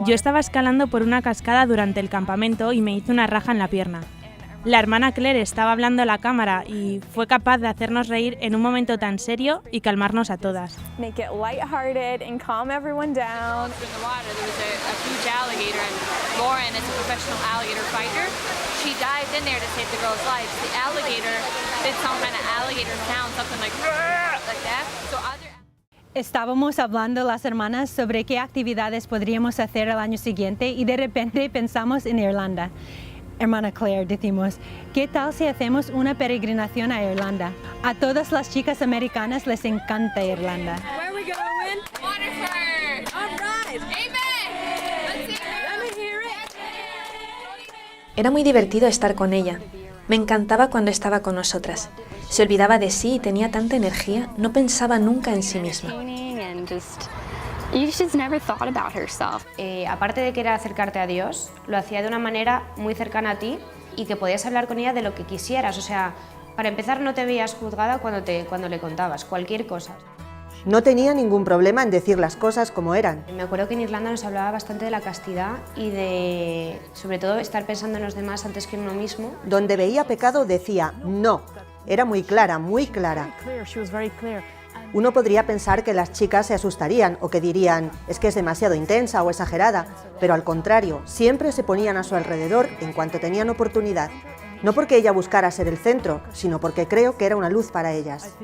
S12: Yo estaba escalando por una cascada durante el campamento y me hice una raja en la pierna. La hermana Claire estaba hablando a la cámara y fue capaz de hacernos reír en un momento tan serio y calmarnos a todas.
S2: Estábamos hablando las hermanas sobre qué actividades podríamos hacer el año siguiente y de repente pensamos en Irlanda. Hermana Claire, decimos, ¿qué tal si hacemos una peregrinación a Irlanda? A todas las chicas americanas les encanta Irlanda.
S33: Where are we going? Waterford. All right. Amen. Let's hear it.
S9: Era muy divertido estar con ella. Me encantaba cuando estaba con nosotras. Se olvidaba de sí y tenía tanta energía, no pensaba nunca en sí misma.
S10: Aparte de que era acercarte a Dios, lo hacía de una manera muy cercana a ti y que podías hablar con ella de lo que quisieras. O sea, para empezar no te veías juzgada cuando le contabas cualquier cosa.
S4: No tenía ningún problema en decir las cosas como eran.
S10: Me acuerdo que en Irlanda nos hablaba bastante de la castidad y de, sobre todo, estar pensando en los demás antes que en uno mismo.
S4: Donde veía pecado decía no. Era muy clara, muy clara. Uno podría pensar que las chicas se asustarían o que dirían es que es demasiado intensa o exagerada, pero al contrario, siempre se ponían a su alrededor en cuanto tenían oportunidad. No porque ella buscara ser el centro, sino porque creo que era una luz para ellas.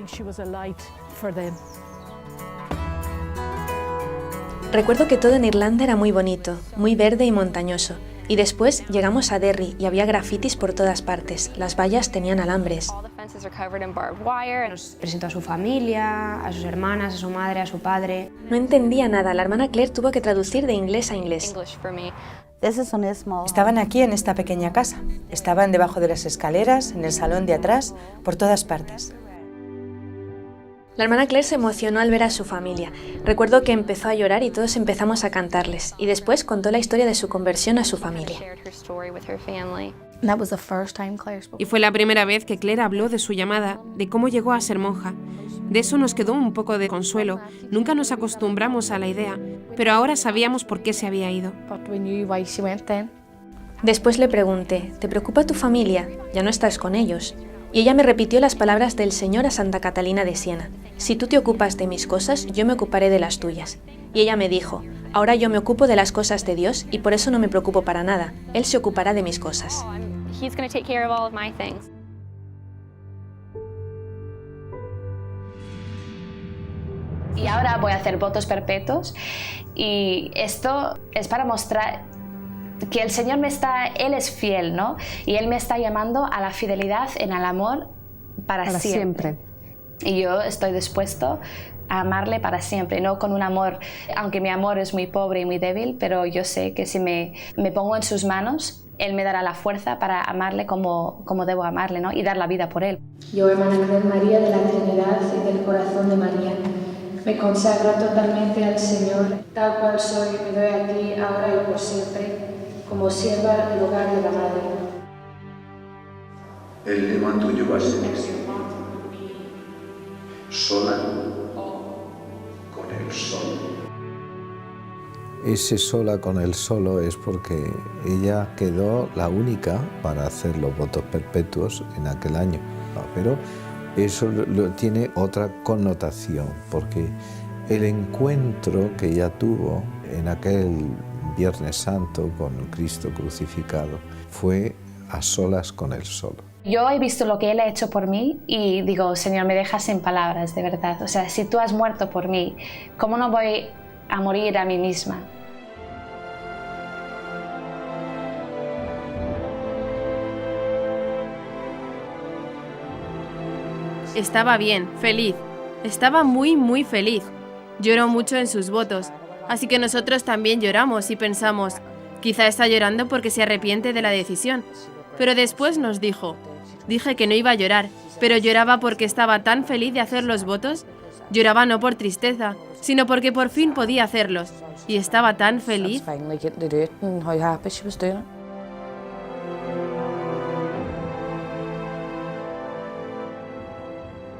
S9: Recuerdo que todo en Irlanda era muy bonito, muy verde y montañoso. Y después llegamos a Derry y había grafitis por todas partes. Las vallas tenían alambres.
S10: Nos presentó a su familia, a sus hermanas, a su madre, a su padre.
S9: No entendía nada. La hermana Claire tuvo que traducir de inglés a inglés.
S11: Estaban aquí en esta pequeña casa. Estaban debajo de las escaleras, en el salón de atrás, por todas partes.
S9: La hermana Claire se emocionó al ver a su familia. Recuerdo que empezó a llorar y todos empezamos a cantarles. Y después contó la historia de su conversión a su familia.
S14: Y fue la primera vez que Claire habló de su llamada, de cómo llegó a ser monja. De eso nos quedó un poco de consuelo. Nunca nos acostumbramos a la idea, pero ahora sabíamos por qué se había ido.
S9: Después le pregunté, ¿te preocupa tu familia? Ya no estás con ellos. Y ella me repitió las palabras del Señor a Santa Catalina de Siena. Si tú te ocupas de mis cosas, yo me ocuparé de las tuyas. Y ella me dijo, ahora yo me ocupo de las cosas de Dios y por eso no me preocupo para nada. Él se ocupará de mis cosas.
S24: Y ahora voy a hacer votos perpetuos y esto es para mostrar
S1: que el Señor Él es fiel, ¿no? Y Él me está llamando a la fidelidad en el amor para siempre. Y yo estoy dispuesto a amarle para siempre, no con un amor, aunque mi amor es muy pobre y muy débil, pero yo sé que si me pongo en sus manos, Él me dará la fuerza para amarle como debo amarle, ¿no? Y dar la vida por Él.
S33: Yo, hermana Claire María de la Trinidad y del Corazón de María, me consagro totalmente al Señor, tal cual soy, me doy a ti, ahora y por siempre, como sierva del hogar de la Madre.
S8: El lema tuyo va a ser sola con el solo.
S15: Ese sola con el solo es porque ella quedó la única para hacer los votos perpetuos en aquel año. Pero eso tiene otra connotación, porque el encuentro que ella tuvo en aquel Viernes Santo con Cristo crucificado fue a solas con Él solo.
S1: Yo he visto lo que Él ha hecho por mí y digo, Señor, me dejas sin palabras, de verdad. O sea, si tú has muerto por mí, ¿cómo no voy a morir a mí misma?
S12: Estaba bien, feliz. Estaba muy, muy feliz. Lloró mucho en sus votos, así que nosotros también lloramos y pensamos, quizá está llorando porque se arrepiente de la decisión. Pero después nos dijo, dije que no iba a llorar, pero lloraba porque estaba tan feliz de hacer los votos. Lloraba no por tristeza, sino porque por fin podía hacerlos. Y estaba tan feliz.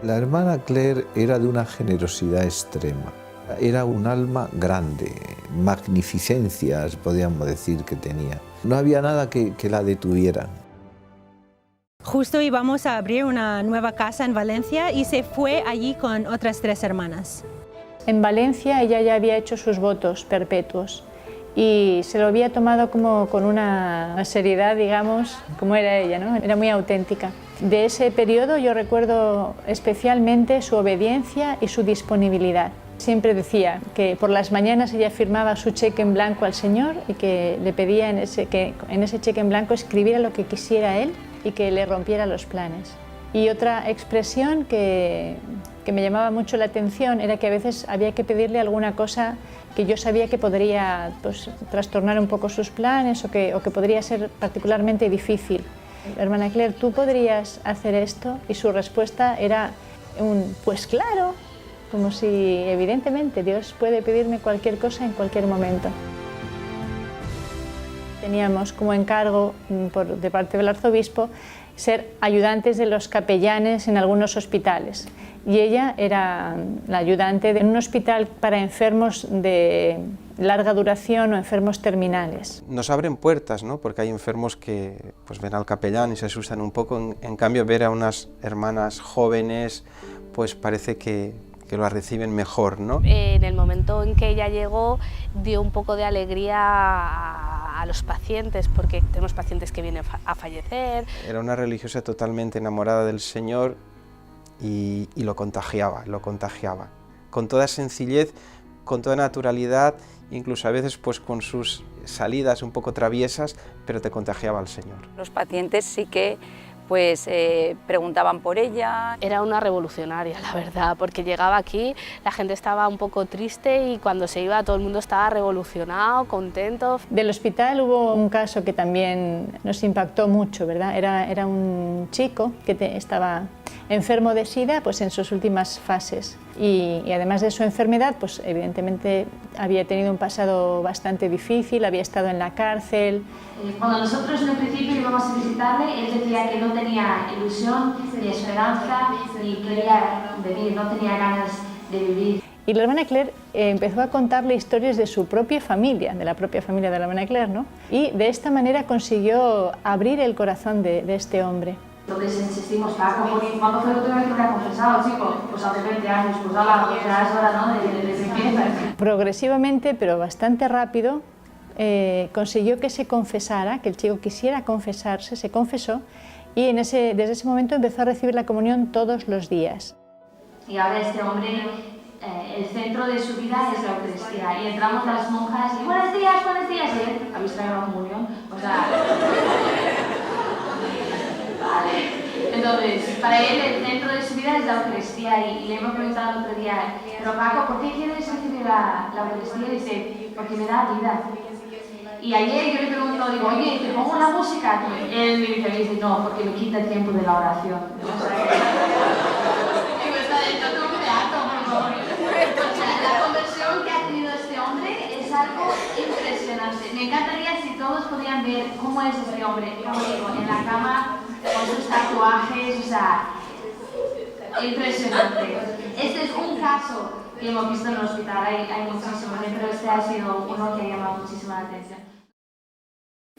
S15: La hermana Claire era de una generosidad extrema. Era un alma grande, magnificencias, podríamos decir, que tenía. No había nada que la detuviera.
S2: Justo íbamos a abrir una nueva casa en Valencia y se fue allí con otras 3 hermanas.
S32: En Valencia ella ya había hecho sus votos perpetuos y se lo había tomado como con una seriedad, digamos, como era ella, ¿no? Era muy auténtica. De ese periodo yo recuerdo especialmente su obediencia y su disponibilidad. Siempre decía que por las mañanas ella firmaba su cheque en blanco al Señor y que le pedía que en ese cheque en blanco escribiera lo que quisiera Él y que le rompiera los planes. Y otra expresión que me llamaba mucho la atención era que a veces había que pedirle alguna cosa que yo sabía que podría trastornar un poco sus planes o que podría ser particularmente difícil. Hermana Claire, ¿tú podrías hacer esto? Y su respuesta era pues claro, como si evidentemente Dios puede pedirme cualquier cosa en cualquier momento. Teníamos como encargo de parte del arzobispo ser ayudantes de los capellanes en algunos hospitales y ella era la ayudante de un hospital para enfermos de larga duración o enfermos terminales.
S16: Nos abren puertas, ¿no? Porque hay enfermos que pues, ven al capellán y se asustan un poco, en cambio ver a unas hermanas jóvenes pues parece que lo reciben mejor, ¿no?
S19: En el momento en que ella llegó dio un poco de alegría a los pacientes, porque tenemos pacientes que vienen a fallecer.
S16: Era una religiosa totalmente enamorada del Señor y lo contagiaba, con toda sencillez, con toda naturalidad, incluso a veces pues con sus salidas un poco traviesas, pero te contagiaba al Señor.
S20: Los pacientes sí que preguntaban por ella.
S19: Era una revolucionaria, la verdad, porque llegaba aquí, la gente estaba un poco triste y cuando se iba todo el mundo estaba revolucionado, contento.
S32: Del hospital hubo un caso que también nos impactó mucho, ¿verdad? Era un chico que estaba enfermo de SIDA pues en sus últimas fases y además de su enfermedad pues evidentemente había tenido un pasado bastante difícil, había estado en la cárcel.
S6: Cuando nosotros en el principio íbamos a visitarle, él decía que no tenía ilusión, ni esperanza, ni quería venir, no tenía ganas de vivir.
S32: Y la hermana Claire empezó a contarle historias de su propia familia, de la propia familia de la hermana Claire, ¿no? Y de esta manera consiguió abrir el corazón de este hombre.
S6: Entonces insistimos, ¿cuándo fue la última vez que te ha confesado, chico? Pues hace 20 años, pues ya es hora, ¿no? De empieza.
S32: Progresivamente, pero bastante rápido, consiguió que se confesara, que el chico quisiera confesarse, se confesó y desde ese momento empezó a recibir la comunión todos los días.
S6: Y ahora este hombre el centro de su vida es la Eucaristía. Y entramos las monjas y buenos días, y él, ¿habéis traído la comunión? O sea... Vale. Entonces, para él el centro de su vida es la Eucaristía y le hemos preguntado el otro día, pero Paco, ¿por qué quieres recibir la Eucaristía? Y dice, porque me da vida. Y ayer yo le pregunto, digo, oye, ¿te pongo la música? Él me dice, no, porque me quita el tiempo de la oración. O sea, digo, está dentro de un teatro, por favor. O sea, la conversión que ha tenido este hombre es algo impresionante. Me encantaría si todos podían ver cómo es este hombre, como digo, en la cama, con sus tatuajes, o sea, impresionante. Este es un caso que hemos visto en el hospital, hay muchísimos, pero este ha sido uno que ha llamado muchísimo la atención.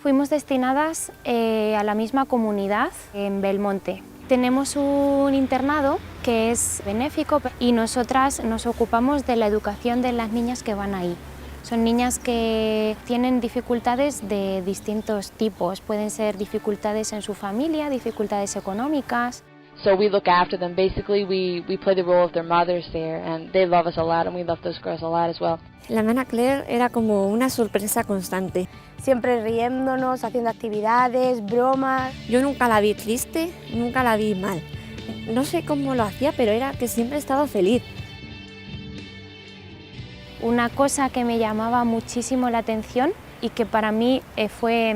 S3: Fuimos destinadas a la misma comunidad en Belmonte. Tenemos un internado que es benéfico y nosotras nos ocupamos de la educación de las niñas que van ahí. Son niñas que tienen dificultades de distintos tipos. Pueden ser dificultades en su familia, dificultades económicas.
S24: So we look after them. Basically, we play the role of their mothers there, and they love us a lot, and we love those girls a lot as well.
S7: La hermana Claire era como una sorpresa constante.
S27: Siempre riéndonos, haciendo actividades, bromas.
S7: Yo nunca la vi triste, nunca la vi mal. No sé cómo lo hacía, pero era que siempre estaba feliz.
S3: Una cosa que me llamaba muchísimo la atención y que para mí fue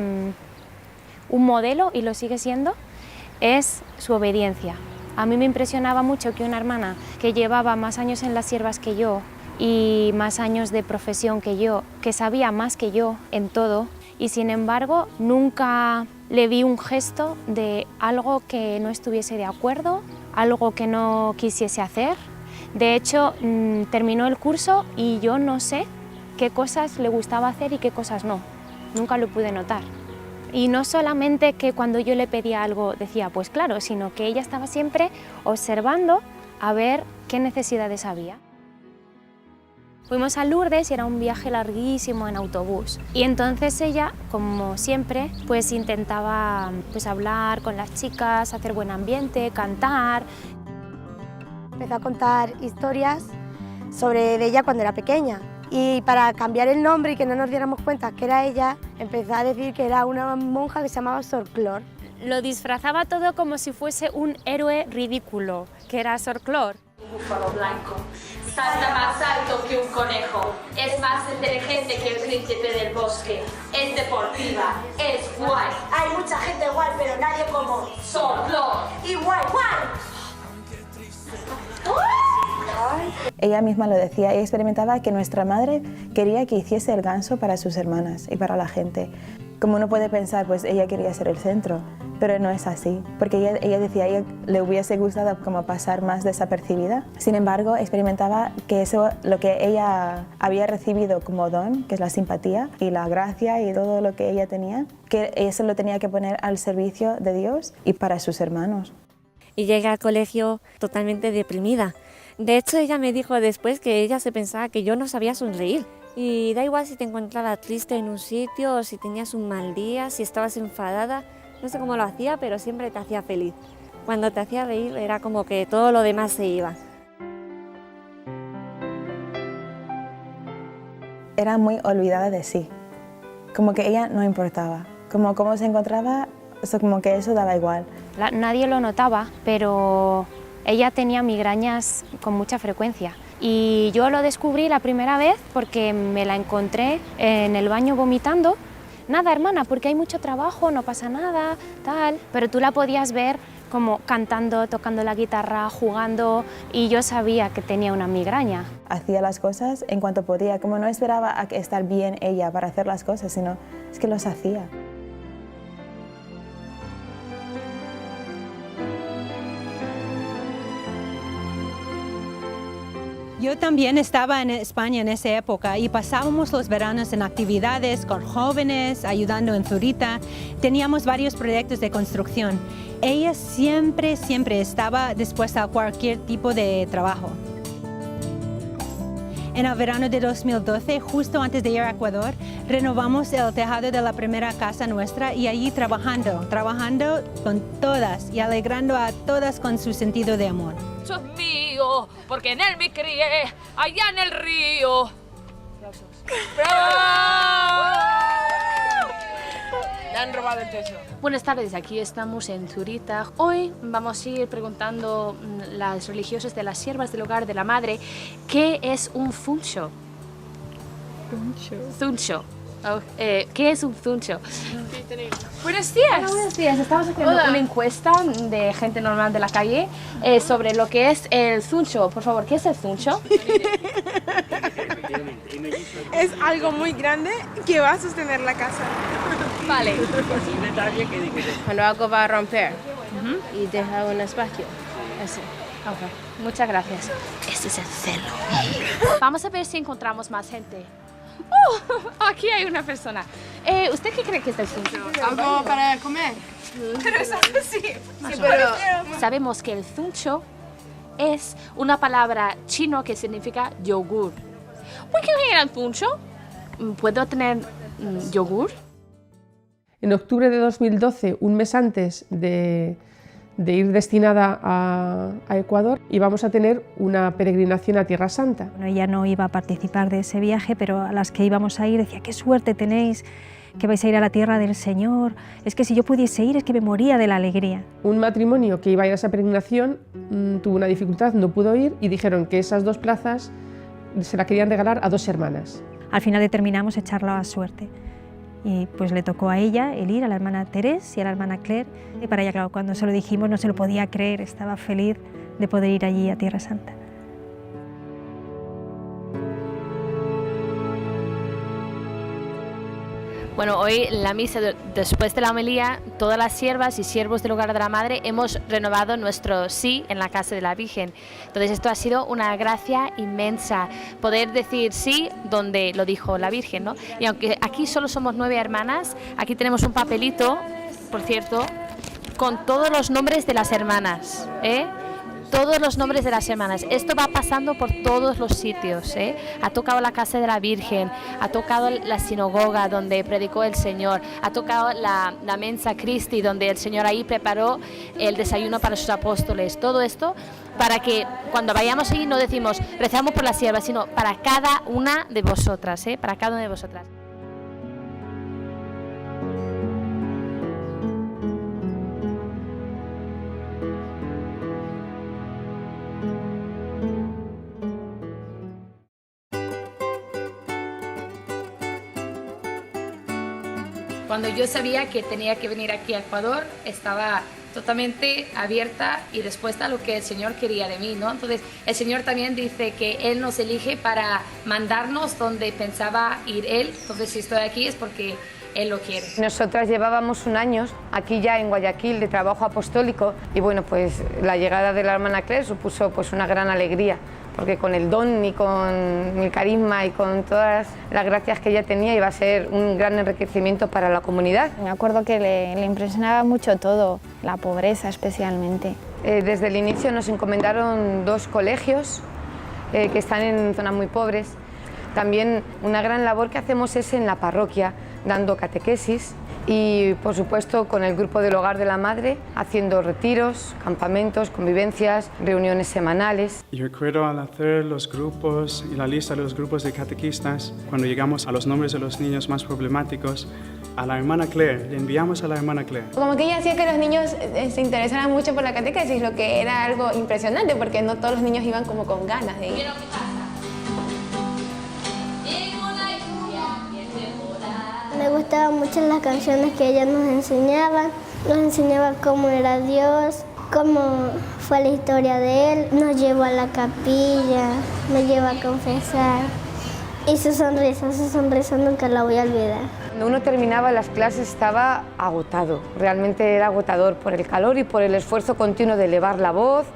S3: un modelo y lo sigue siendo, es su obediencia. A mí me impresionaba mucho que una hermana que llevaba más años en las siervas que yo y más años de profesión que yo, que sabía más que yo en todo, y sin embargo nunca le vi un gesto de algo que no estuviese de acuerdo, algo que no quisiese hacer. De hecho, terminó el curso y yo no sé qué cosas le gustaba hacer y qué cosas no. Nunca lo pude notar. Y no solamente que cuando yo le pedía algo decía, pues claro, sino que ella estaba siempre observando a ver qué necesidades había. Fuimos a Lourdes y era un viaje larguísimo en autobús. Y entonces ella, como siempre, pues intentaba hablar con las chicas, hacer buen ambiente, cantar.
S27: Empezó a contar historias sobre ella cuando era pequeña. Y para cambiar el nombre y que no nos diéramos cuenta que era ella, empezó a decir que era una monja que se llamaba Sor Clor.
S3: Lo disfrazaba todo como si fuese un héroe ridículo, que era Sor Clor.
S6: Un búfalo blanco. Salta más alto que un conejo. Es más inteligente que el príncipe del bosque. Es deportiva. Es guay.
S27: Hay mucha gente guay, pero nadie como
S6: Sor Clor.
S27: Y guay, guay.
S17: Ella misma lo decía, ella experimentaba que nuestra madre quería que hiciese el ganso para sus hermanas y para la gente. Como uno puede pensar, pues ella quería ser el centro, pero no es así, porque ella decía a ella le hubiese gustado como pasar más desapercibida. Sin embargo, experimentaba que eso, lo que ella había recibido como don, que es la simpatía y la gracia y todo lo que ella tenía, que eso lo tenía que poner al servicio de Dios y para sus hermanos.
S7: Y llegué al colegio totalmente deprimida. De hecho, ella me dijo después que ella se pensaba que yo no sabía sonreír. Y da igual si te encontrabas triste en un sitio, o si tenías un mal día, si estabas enfadada. No sé cómo lo hacía, pero siempre te hacía feliz. Cuando te hacía reír era como que todo lo demás se iba.
S17: Era muy olvidada de sí. Como que ella no importaba. Como cómo se encontraba, como que eso daba igual.
S3: Nadie lo notaba, pero ella tenía migrañas con mucha frecuencia. Y yo lo descubrí la primera vez porque me la encontré en el baño vomitando. Nada, hermana, porque hay mucho trabajo, no pasa nada, tal. Pero tú la podías ver como cantando, tocando la guitarra, jugando, y yo sabía que tenía una migraña.
S17: Hacía las cosas en cuanto podía, como no esperaba a estar bien ella para hacer las cosas, sino es que los hacía.
S2: Yo también estaba en España en esa época y pasábamos los veranos en actividades con jóvenes, ayudando en Zurita. Teníamos varios proyectos de construcción. Ella siempre estaba dispuesta a cualquier tipo de trabajo. En el verano de 2012, justo antes de ir a Ecuador, renovamos el tejado de la primera casa nuestra y allí trabajando con todas y alegrando a todas con su sentido de amor.
S4: Eso es mío, porque en él me crié, allá en el río. ¡Bravo! Le han robado el techo.
S1: Buenas tardes, aquí estamos en Zurita. Hoy vamos a ir preguntando a las religiosas de las siervas del hogar de la madre qué es un zuncho. Zuncho. Oh, ¿qué es un zuncho?
S4: Buenos días.
S1: Hola, buenos días. Estamos haciendo una encuesta de gente normal de la calle sobre lo que es el zuncho. Por favor, ¿qué es el zuncho?
S5: Es algo muy grande que va a sostener la casa.
S1: Vale.
S10: Cuando algo va a romper y deja un espacio. Eso.
S1: Okay. Muchas gracias. Este es el celo. Vamos a ver si encontramos más gente. Aquí hay una persona. ¿Usted qué cree que es el zuncho?
S5: ¿Algo para comer? Pero es algo así.
S1: Sabemos que el zuncho es una palabra chino que significa yogur. ¿Por qué era el zuncho? ¿Puedo tener yogur?
S13: En octubre de 2012, un mes antes de ir destinada a Ecuador, íbamos a tener una peregrinación a Tierra Santa.
S18: Bueno, ella no iba a participar de ese viaje, pero a las que íbamos a ir decía, qué suerte tenéis, que vais a ir a la tierra del Señor, es que si yo pudiese ir es que me moría de la alegría.
S13: Un matrimonio que iba a ir a esa peregrinación tuvo una dificultad, no pudo ir y dijeron que esas 2 plazas se la querían regalar a 2 hermanas.
S18: Al final determinamos echarla a suerte. Y pues le tocó a ella el ir, a la hermana Teresa y a la hermana Claire. Y para ella, claro, cuando se lo dijimos no se lo podía creer, estaba feliz de poder ir allí a Tierra Santa.
S1: Bueno, hoy en la misa, después de la homilía, todas las siervas y siervos del hogar de la madre hemos renovado nuestro sí en la casa de la Virgen. Entonces esto ha sido una gracia inmensa, poder decir sí donde lo dijo la Virgen, ¿no? Y aunque aquí solo somos 9 hermanas, aquí tenemos un papelito, por cierto, con todos los nombres de las hermanas, todos los nombres de las hermanas. Esto va pasando por todos los sitios, Ha tocado la casa de la Virgen, ha tocado la sinagoga donde predicó el Señor, ha tocado la Mensa Christi donde el Señor ahí preparó el desayuno para sus apóstoles. Todo esto para que cuando vayamos allí no decimos rezamos por las siervas, sino para cada una de vosotras, para cada una de vosotras. Cuando yo sabía que tenía que venir aquí a Ecuador, estaba totalmente abierta y dispuesta a lo que el Señor quería de mí, ¿no? Entonces, el Señor también dice que Él nos elige para mandarnos donde pensaba ir Él. Entonces, si estoy aquí es porque Él lo quiere.
S21: Nosotras llevábamos un año aquí ya en Guayaquil de trabajo apostólico y bueno, pues la llegada de la hermana Claire supuso pues una gran alegría, porque con el don y con el carisma y con todas las gracias que ella tenía iba a ser un gran enriquecimiento para la comunidad.
S22: Me acuerdo que le impresionaba mucho todo, la pobreza especialmente.
S21: Desde el inicio nos encomendaron 2 colegios que están en zonas muy pobres. También una gran labor que hacemos es en la parroquia, dando catequesis y, por supuesto, con el grupo del Hogar de la Madre, haciendo retiros, campamentos, convivencias, reuniones semanales.
S23: Y recuerdo al hacer los grupos y la lista de los grupos de catequistas, cuando llegamos a los nombres de los niños más problemáticos, a la hermana Claire, le enviamos a la hermana Claire.
S25: Como que ella hacía que los niños se interesaran mucho por la catequesis, lo que era algo impresionante, porque no todos los niños iban como con ganas de ir.
S27: Me gustaban mucho las canciones que ella nos enseñaba cómo era Dios, cómo fue la historia de Él, nos llevó a la capilla, me llevó a confesar y su sonrisa nunca la voy a olvidar.
S21: Cuando uno terminaba las clases estaba agotado, realmente era agotador por el calor y por el esfuerzo continuo de elevar la voz,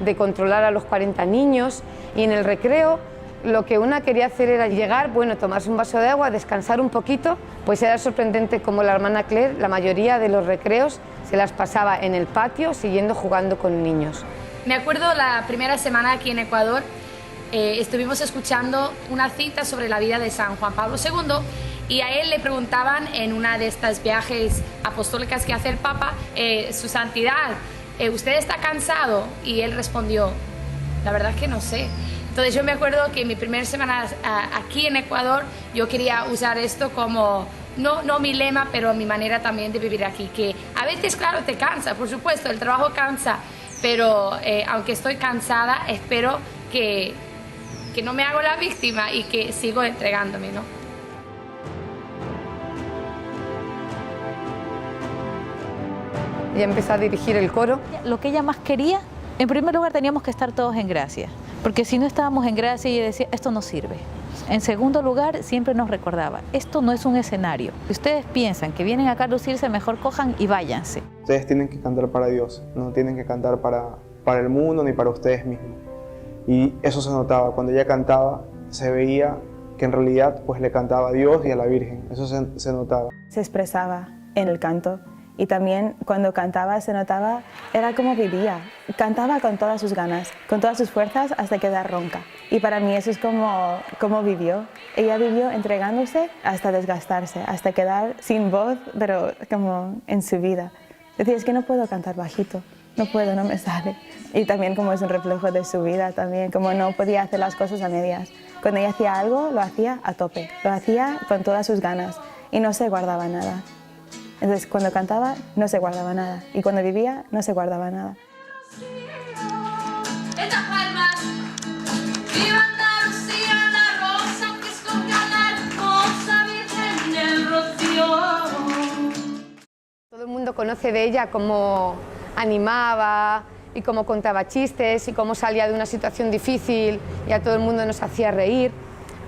S21: de controlar a los 40 niños y en el recreo lo que una quería hacer era llegar, bueno, tomarse un vaso de agua, descansar un poquito, pues era sorprendente como la hermana Claire, la mayoría de los recreos se las pasaba en el patio siguiendo jugando con niños.
S1: Me acuerdo la primera semana aquí en Ecuador,
S8: estuvimos escuchando una cita sobre la vida de San Juan Pablo II y a él le preguntaban en una de estas viajes apostólicas que hace el Papa, su santidad, ¿usted está cansado? Y él respondió, la verdad es que no sé. Entonces yo me acuerdo que en mi primera semana aquí en Ecuador yo quería usar esto como, no mi lema, pero mi manera también de vivir aquí, que a veces, claro, te cansa, por supuesto, el trabajo cansa, pero aunque estoy cansada, espero que no me hago la víctima y que sigo entregándome, ¿no?
S21: Ella empezó a dirigir el coro.
S9: Lo que ella más quería, en primer lugar teníamos que estar todos en gracia, porque si no estábamos en gracia ella decía, esto no sirve. En segundo lugar, siempre nos recordaba, esto no es un escenario. Si ustedes piensan que vienen acá a lucirse, mejor cojan y váyanse.
S11: Ustedes tienen que cantar para Dios, no tienen que cantar para el mundo ni para ustedes mismos. Y eso se notaba, cuando ella cantaba se veía que en realidad pues le cantaba a Dios y a la Virgen, eso se notaba.
S17: Se expresaba en el canto y también cuando cantaba se notaba, era como vivía, cantaba con todas sus ganas, con todas sus fuerzas hasta quedar ronca. Y para mí eso es como vivió. Ella vivió entregándose hasta desgastarse, hasta quedar sin voz, pero como en su vida. Decía, es que no puedo cantar bajito, no puedo, no me sale. Y también como es un reflejo de su vida también, como no podía hacer las cosas a medias. Cuando ella hacía algo, lo hacía a tope, lo hacía con todas sus ganas y no se guardaba nada. Entonces, cuando cantaba, no se guardaba nada. Y cuando vivía, no se guardaba nada.
S6: Estas palmas, viva Andalucía, la rosa que esconde a la hermosa Virgen del Rocío.
S21: Todo el mundo conoce de ella cómo animaba y cómo contaba chistes y cómo salía de una situación difícil y a todo el mundo nos hacía reír.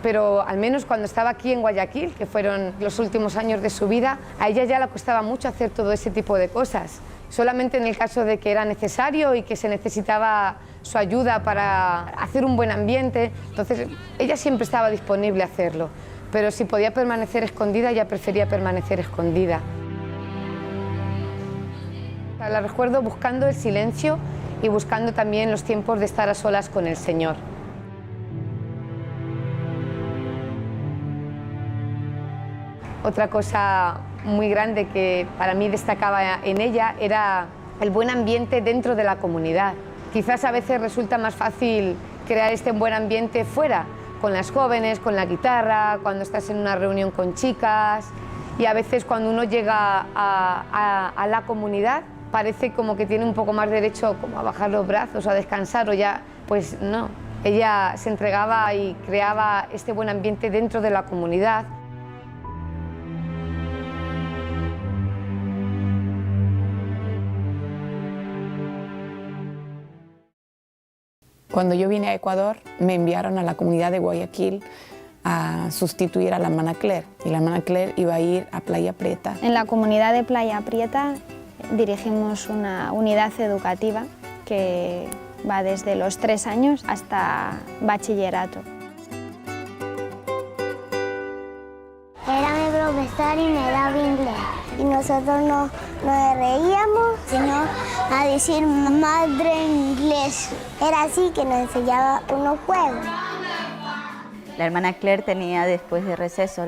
S21: Pero al menos cuando estaba aquí en Guayaquil, que fueron los últimos años de su vida, a ella ya le costaba mucho hacer todo ese tipo de cosas. Solamente en el caso de que era necesario y que se necesitaba su ayuda para hacer un buen ambiente, entonces ella siempre estaba disponible a hacerlo. Pero si podía permanecer escondida, ella prefería permanecer escondida. La recuerdo buscando el silencio y buscando también los tiempos de estar a solas con el Señor. Otra cosa muy grande que para mí destacaba en ella era el buen ambiente dentro de la comunidad. Quizás a veces resulta más fácil crear este buen ambiente fuera, con las jóvenes, con la guitarra, cuando estás en una reunión con chicas, y a veces cuando uno llega a la comunidad parece como que tiene un poco más derecho como a bajar los brazos, a descansar, o ya, pues no. Ella se entregaba y creaba este buen ambiente dentro de la comunidad.
S12: Cuando yo vine a Ecuador, me enviaron a la comunidad de Guayaquil a sustituir a la hermana Claire. Y la hermana Claire iba a ir a Playa Prieta.
S22: En la comunidad de Playa Prieta dirigimos una unidad educativa que va desde los 3 años hasta bachillerato.
S14: Era mi profesor y me daba inglés. Y nosotros no nos reíamos, sino a decir madre en inglés. Era así que nos enseñaba unos juegos.
S15: La hermana Claire tenía después de receso,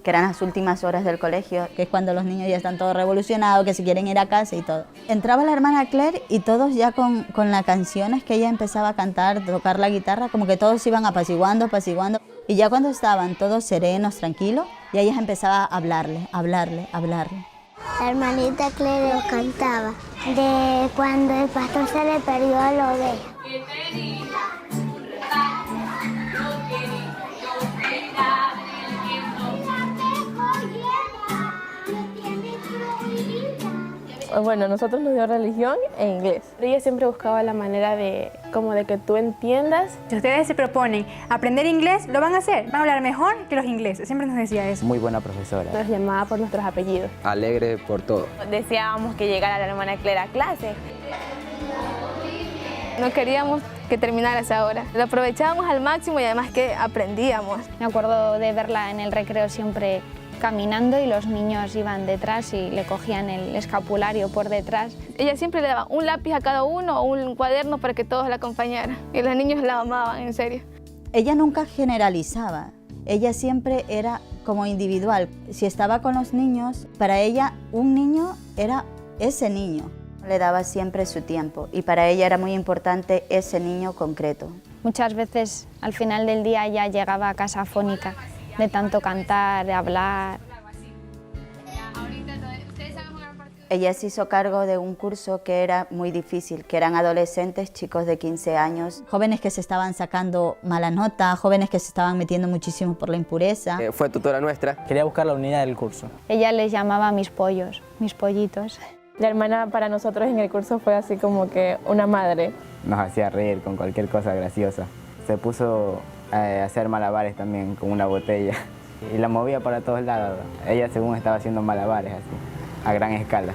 S15: que eran las últimas horas del colegio, que es cuando los niños ya están todos revolucionados, que se quieren ir a casa y todo. Entraba la hermana Claire y todos ya con las canciones que ella empezaba a cantar, tocar la guitarra, como que todos iban apaciguando. Y ya cuando estaban todos serenos, tranquilos, ya ella empezaba a hablarle.
S14: La hermanita Claire nos cantaba de cuando el pastor se le perdió a la oveja.
S5: Bueno, nosotros nos dio religión e inglés. Ella siempre buscaba la manera de que tú entiendas.
S16: Si ustedes se proponen aprender inglés, lo van a hacer. Van a hablar mejor que los ingleses. Siempre nos decía eso.
S26: Muy buena profesora.
S5: Nos llamaba por nuestros apellidos.
S26: Alegre por todo.
S5: Deseábamos que llegara la hermana Claire a clase. No queríamos que terminara esa hora. Lo aprovechábamos al máximo y además que aprendíamos.
S22: Me acuerdo de verla en el recreo siempre caminando y los niños iban detrás y le cogían el escapulario por detrás.
S5: Ella siempre le daba un lápiz a cada uno o un cuaderno para que todos la acompañaran. Y los niños la amaban, en serio.
S15: Ella nunca generalizaba, ella siempre era como individual. Si estaba con los niños, para ella un niño era ese niño. Le daba siempre su tiempo y para ella era muy importante ese niño concreto.
S22: Muchas veces al final del día ella llegaba a casa afónica de tanto cantar, de hablar.
S15: Ella se hizo cargo de un curso que era muy difícil, que eran adolescentes, chicos de 15 años, jóvenes que se estaban sacando mala nota, jóvenes que se estaban metiendo muchísimo por la impureza.
S2: Fue tutora nuestra. Quería buscar la unidad del curso.
S22: Ella les llamaba mis pollos, mis pollitos.
S5: La hermana para nosotros en el curso fue así como que una madre.
S26: Nos hacía reír con cualquier cosa graciosa. Se puso a hacer malabares también con una botella y la movía para todos lados. Ella según estaba haciendo malabares así, a gran escala.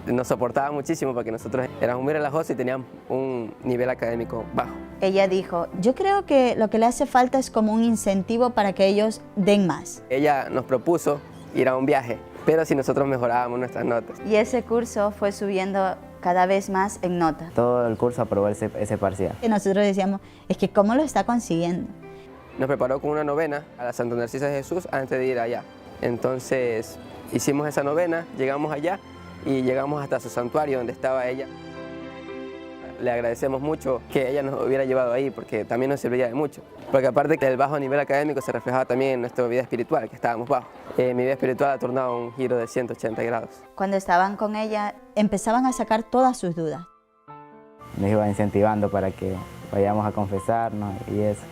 S2: Nos soportaba muchísimo porque nosotros éramos muy relajosos y teníamos un nivel académico bajo.
S15: Ella dijo, yo creo que lo que le hace falta es como un incentivo para que ellos den más.
S2: Ella nos propuso ir a un viaje, pero si nosotros mejorábamos nuestras notas.
S15: Y ese curso fue subiendo cada vez más en nota.
S26: Todo el curso aprobó ese parcial.
S15: Y nosotros decíamos, es que ¿cómo lo está consiguiendo?
S2: Nos preparó con una novena a la Santa Narcisa de Jesús antes de ir allá. Entonces hicimos esa novena, llegamos allá y llegamos hasta su santuario donde estaba ella. Le agradecemos mucho que ella nos hubiera llevado ahí porque también nos servía de mucho. Porque aparte que el bajo nivel académico se reflejaba también en nuestra vida espiritual, que estábamos bajo. Mi vida espiritual ha tornado un giro de 180 grados.
S15: Cuando estaban con ella, empezaban a sacar todas sus dudas.
S26: Nos iba incentivando para que vayamos a confesarnos y eso.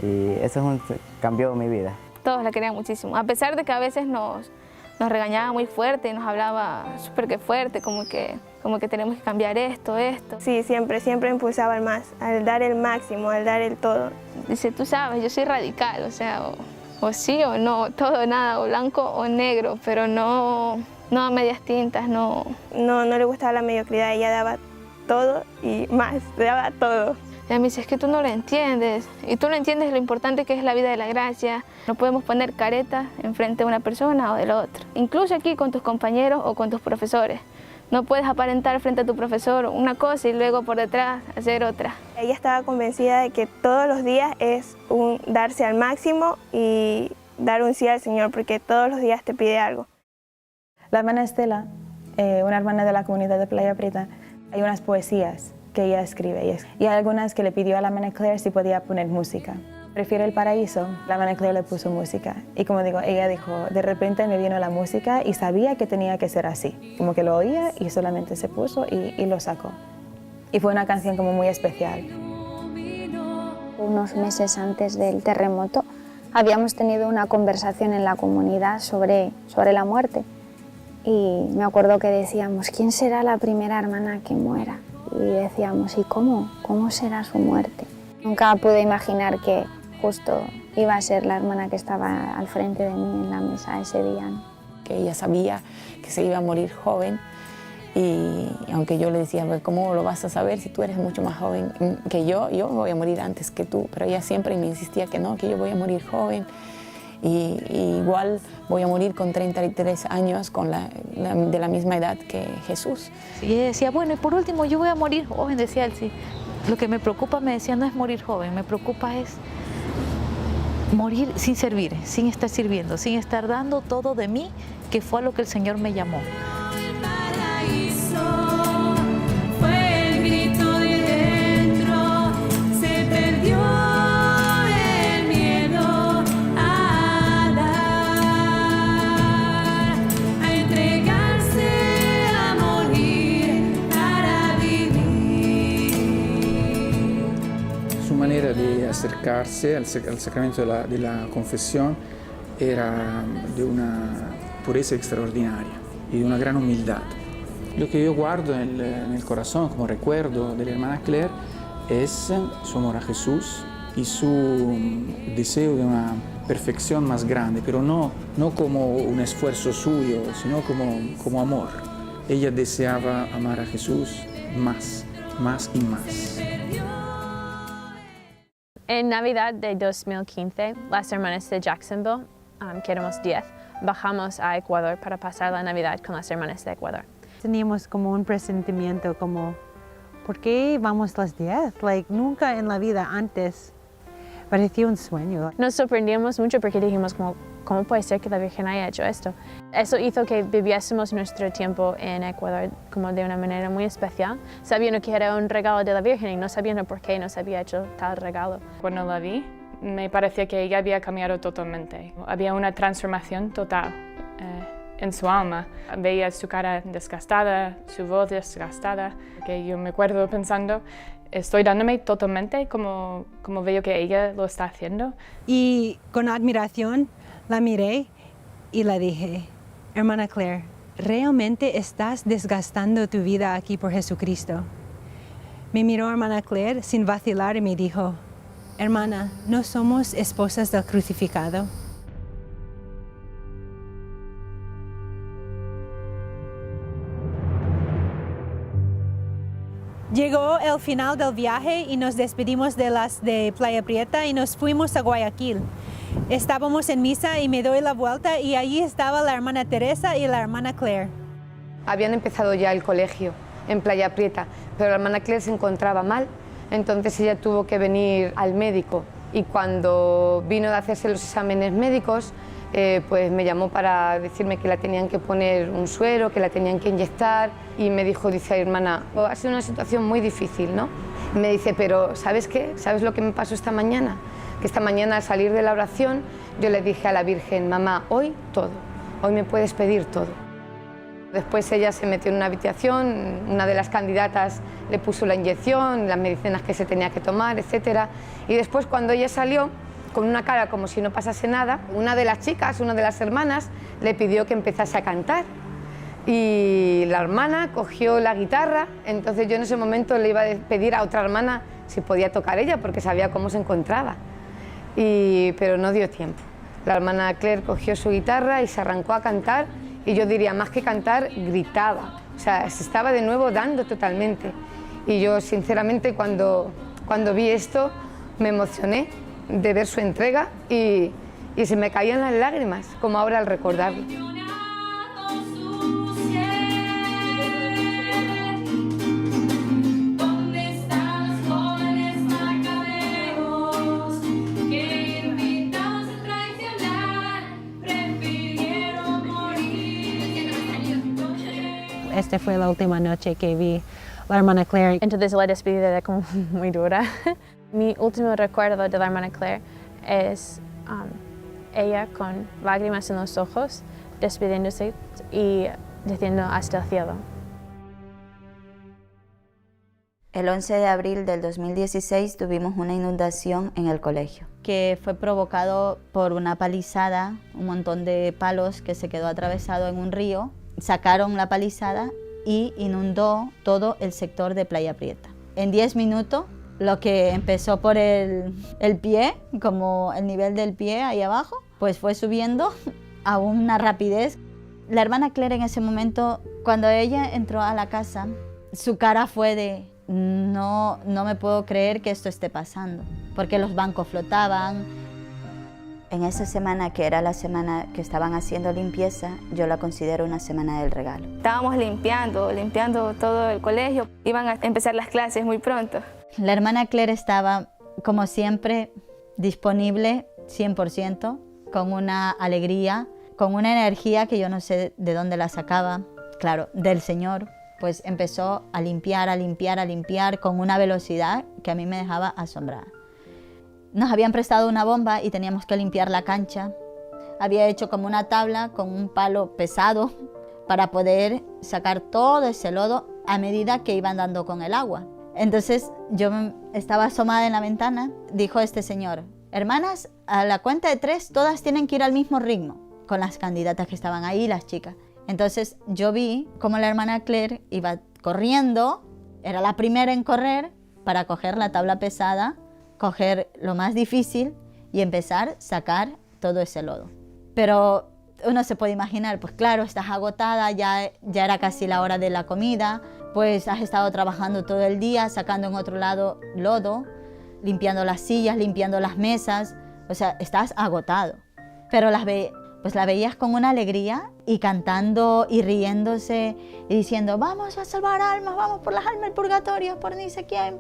S26: Y eso cambió mi vida.
S3: Todos la querían muchísimo, a pesar de que a veces nos regañaba muy fuerte y nos hablaba súper que fuerte, como que tenemos que cambiar esto.
S4: Sí, siempre impulsaba al más, al dar el máximo, al dar el todo.
S3: Dice, tú sabes, yo soy radical, o sea, o sí o no, todo o nada, o blanco o negro, pero no a medias tintas, no.
S4: No le gustaba la mediocridad, ella daba todo y más, daba todo.
S3: Ella me dice, es que tú no lo entiendes, y tú no entiendes lo importante que es la vida de la gracia. No podemos poner caretas enfrente de una persona o del otro. Incluso aquí con tus compañeros o con tus profesores. No puedes aparentar frente a tu profesor una cosa y luego por detrás hacer otra.
S4: Ella estaba convencida de que todos los días es un darse al máximo y dar un sí al Señor, porque todos los días te pide algo.
S17: La hermana Estela, una hermana de la comunidad de Playa Prieta, hay unas poesías que ella escribe y hay algunas que le pidió a la hermana Claire si podía poner música. Prefiere el paraíso, la hermana Claire le puso música y como digo, ella dijo, de repente me vino la música y sabía que tenía que ser así, como que lo oía y solamente se puso y lo sacó. Y fue una canción como muy especial.
S22: Unos meses antes del terremoto habíamos tenido una conversación en la comunidad sobre la muerte y me acuerdo que decíamos, ¿quién será la primera hermana que muera? Y decíamos, ¿y cómo será su muerte? Nunca pude imaginar que justo iba a ser la hermana que estaba al frente de mí en la mesa ese día, ¿no?
S12: Que ella sabía que se iba a morir joven y aunque yo le decía, ¿cómo lo vas a saber si tú eres mucho más joven que yo voy a morir antes que tú, pero ella siempre me insistía que no, que yo voy a morir joven y igual voy a morir con 33 años de la misma edad que Jesús.
S9: Y ella decía, bueno, y por último yo voy a morir joven, decía él, sí. Lo que me preocupa, me decía, no es morir joven, me preocupa es morir sin servir, sin estar sirviendo, sin estar dando todo de mí, que fue a lo que el Señor me llamó.
S7: Fue el grito de dentro, se perdió el miedo a dar, a entregarse, a morir para vivir.
S19: Su manera de acercarse al sacramento de la confesión era de una pureza extraordinaria y de una gran humildad. Lo que yo guardo en el corazón como recuerdo de la hermana Claire es su amor a Jesús y su deseo de una perfección más grande, pero no como un esfuerzo suyo, sino como amor. Ella deseaba amar a Jesús más y más.
S20: En Navidad de 2015, las hermanas de Jacksonville, que éramos 10, bajamos a Ecuador para pasar la Navidad con las hermanas de Ecuador.
S24: Teníamos como un presentimiento, como
S10: ¿por qué vamos las 10? Nunca en la vida antes parecía un sueño.
S20: Nos sorprendimos mucho porque dijimos, ¿cómo puede ser que la Virgen haya hecho esto? Eso hizo que viviésemos nuestro tiempo en Ecuador como de una manera muy especial, sabiendo que era un regalo de la Virgen y no sabiendo por qué nos había hecho tal regalo.
S13: Cuando la vi, me parecía que ella había cambiado totalmente. Había una transformación total en su alma. Veía su cara desgastada, su voz desgastada, que yo me acuerdo pensando, estoy dándome totalmente como veo que ella lo está haciendo.
S10: Y con admiración la miré y le dije, hermana Claire, realmente estás desgastando tu vida aquí por Jesucristo. Me miró hermana Claire sin vacilar y me dijo, hermana, ¿no somos esposas del crucificado? Llegó el final del viaje y nos despedimos de las de Playa Prieta y nos fuimos a Guayaquil. Estábamos en misa y me doy la vuelta y allí estaba la hermana Teresa y la hermana Claire.
S21: Habían empezado ya el colegio en Playa Prieta, pero la hermana Claire se encontraba mal, entonces ella tuvo que venir al médico y cuando vino de hacerse los exámenes médicos, pues me llamó para decirme que la tenían que poner un suero, que la tenían que inyectar y me dijo, dice, hermana, ha sido una situación muy difícil, ¿no? Y me dice, pero ¿sabes qué? ¿Sabes lo que me pasó esta mañana? Que esta mañana al salir de la oración yo le dije a la Virgen, mamá, hoy todo, hoy me puedes pedir todo. Después ella se metió en una habitación, una de las candidatas le puso la inyección, las medicinas que se tenía que tomar, etc. Y después cuando ella salió, con una cara como si no pasase nada, una de las chicas, una de las hermanas, le pidió que empezase a cantar. Y la hermana cogió la guitarra, entonces yo en ese momento le iba a pedir a otra hermana si podía tocar ella, porque sabía cómo se encontraba. Pero no dio tiempo. La hermana Claire cogió su guitarra y se arrancó a cantar, y yo diría, más que cantar, gritaba. O sea, se estaba de nuevo dando totalmente. Y yo, sinceramente, cuando vi esto, me emocioné de ver su entrega y se me caían las lágrimas, como ahora al recordarlo.
S10: Esta fue la última noche que vi la hermana Claire.
S20: Entonces la despedida era como muy dura. Mi último recuerdo de la hermana Claire es ella con lágrimas en los ojos, despidiéndose y diciendo hasta el cielo.
S15: El 11 de abril del 2016 tuvimos una inundación en el colegio, que fue provocado por una palizada, un montón de palos que se quedó atravesado en un río. Sacaron la palizada y inundó todo el sector de Playa Prieta. En 10 minutos, lo que empezó por el pie, como el nivel del pie ahí abajo, pues fue subiendo a una rapidez. La hermana Claire en ese momento, cuando ella entró a la casa, su cara fue de no me puedo creer que esto esté pasando, porque los bancos flotaban. En esa semana, que era la semana que estaban haciendo limpieza, yo la considero una semana del regalo.
S3: Estábamos limpiando todo el colegio. Iban a empezar las clases muy pronto.
S15: La hermana Claire estaba, como siempre, disponible 100%, con una alegría, con una energía que yo no sé de dónde la sacaba, claro, del Señor. Pues empezó a limpiar con una velocidad que a mí me dejaba asombrada. Nos habían prestado una bomba y teníamos que limpiar la cancha. Había hecho como una tabla con un palo pesado para poder sacar todo ese lodo a medida que iban dando con el agua. Entonces yo estaba asomada en la ventana, dijo este señor, hermanas, a la cuenta de 3 todas tienen que ir al mismo ritmo, con las candidatas que estaban ahí, las chicas. Entonces yo vi cómo la hermana Claire iba corriendo, era la primera en correr para coger la tabla pesada, coger lo más difícil y empezar a sacar todo ese lodo. Pero uno se puede imaginar, pues claro, estás agotada, ya era casi la hora de la comida, pues has estado trabajando todo el día, sacando en otro lado lodo, limpiando las sillas, limpiando las mesas, o sea, estás agotado. Pero pues la veías con una alegría y cantando y riéndose y diciendo, vamos a salvar almas, vamos por las almas del purgatorio, por ni sé quién.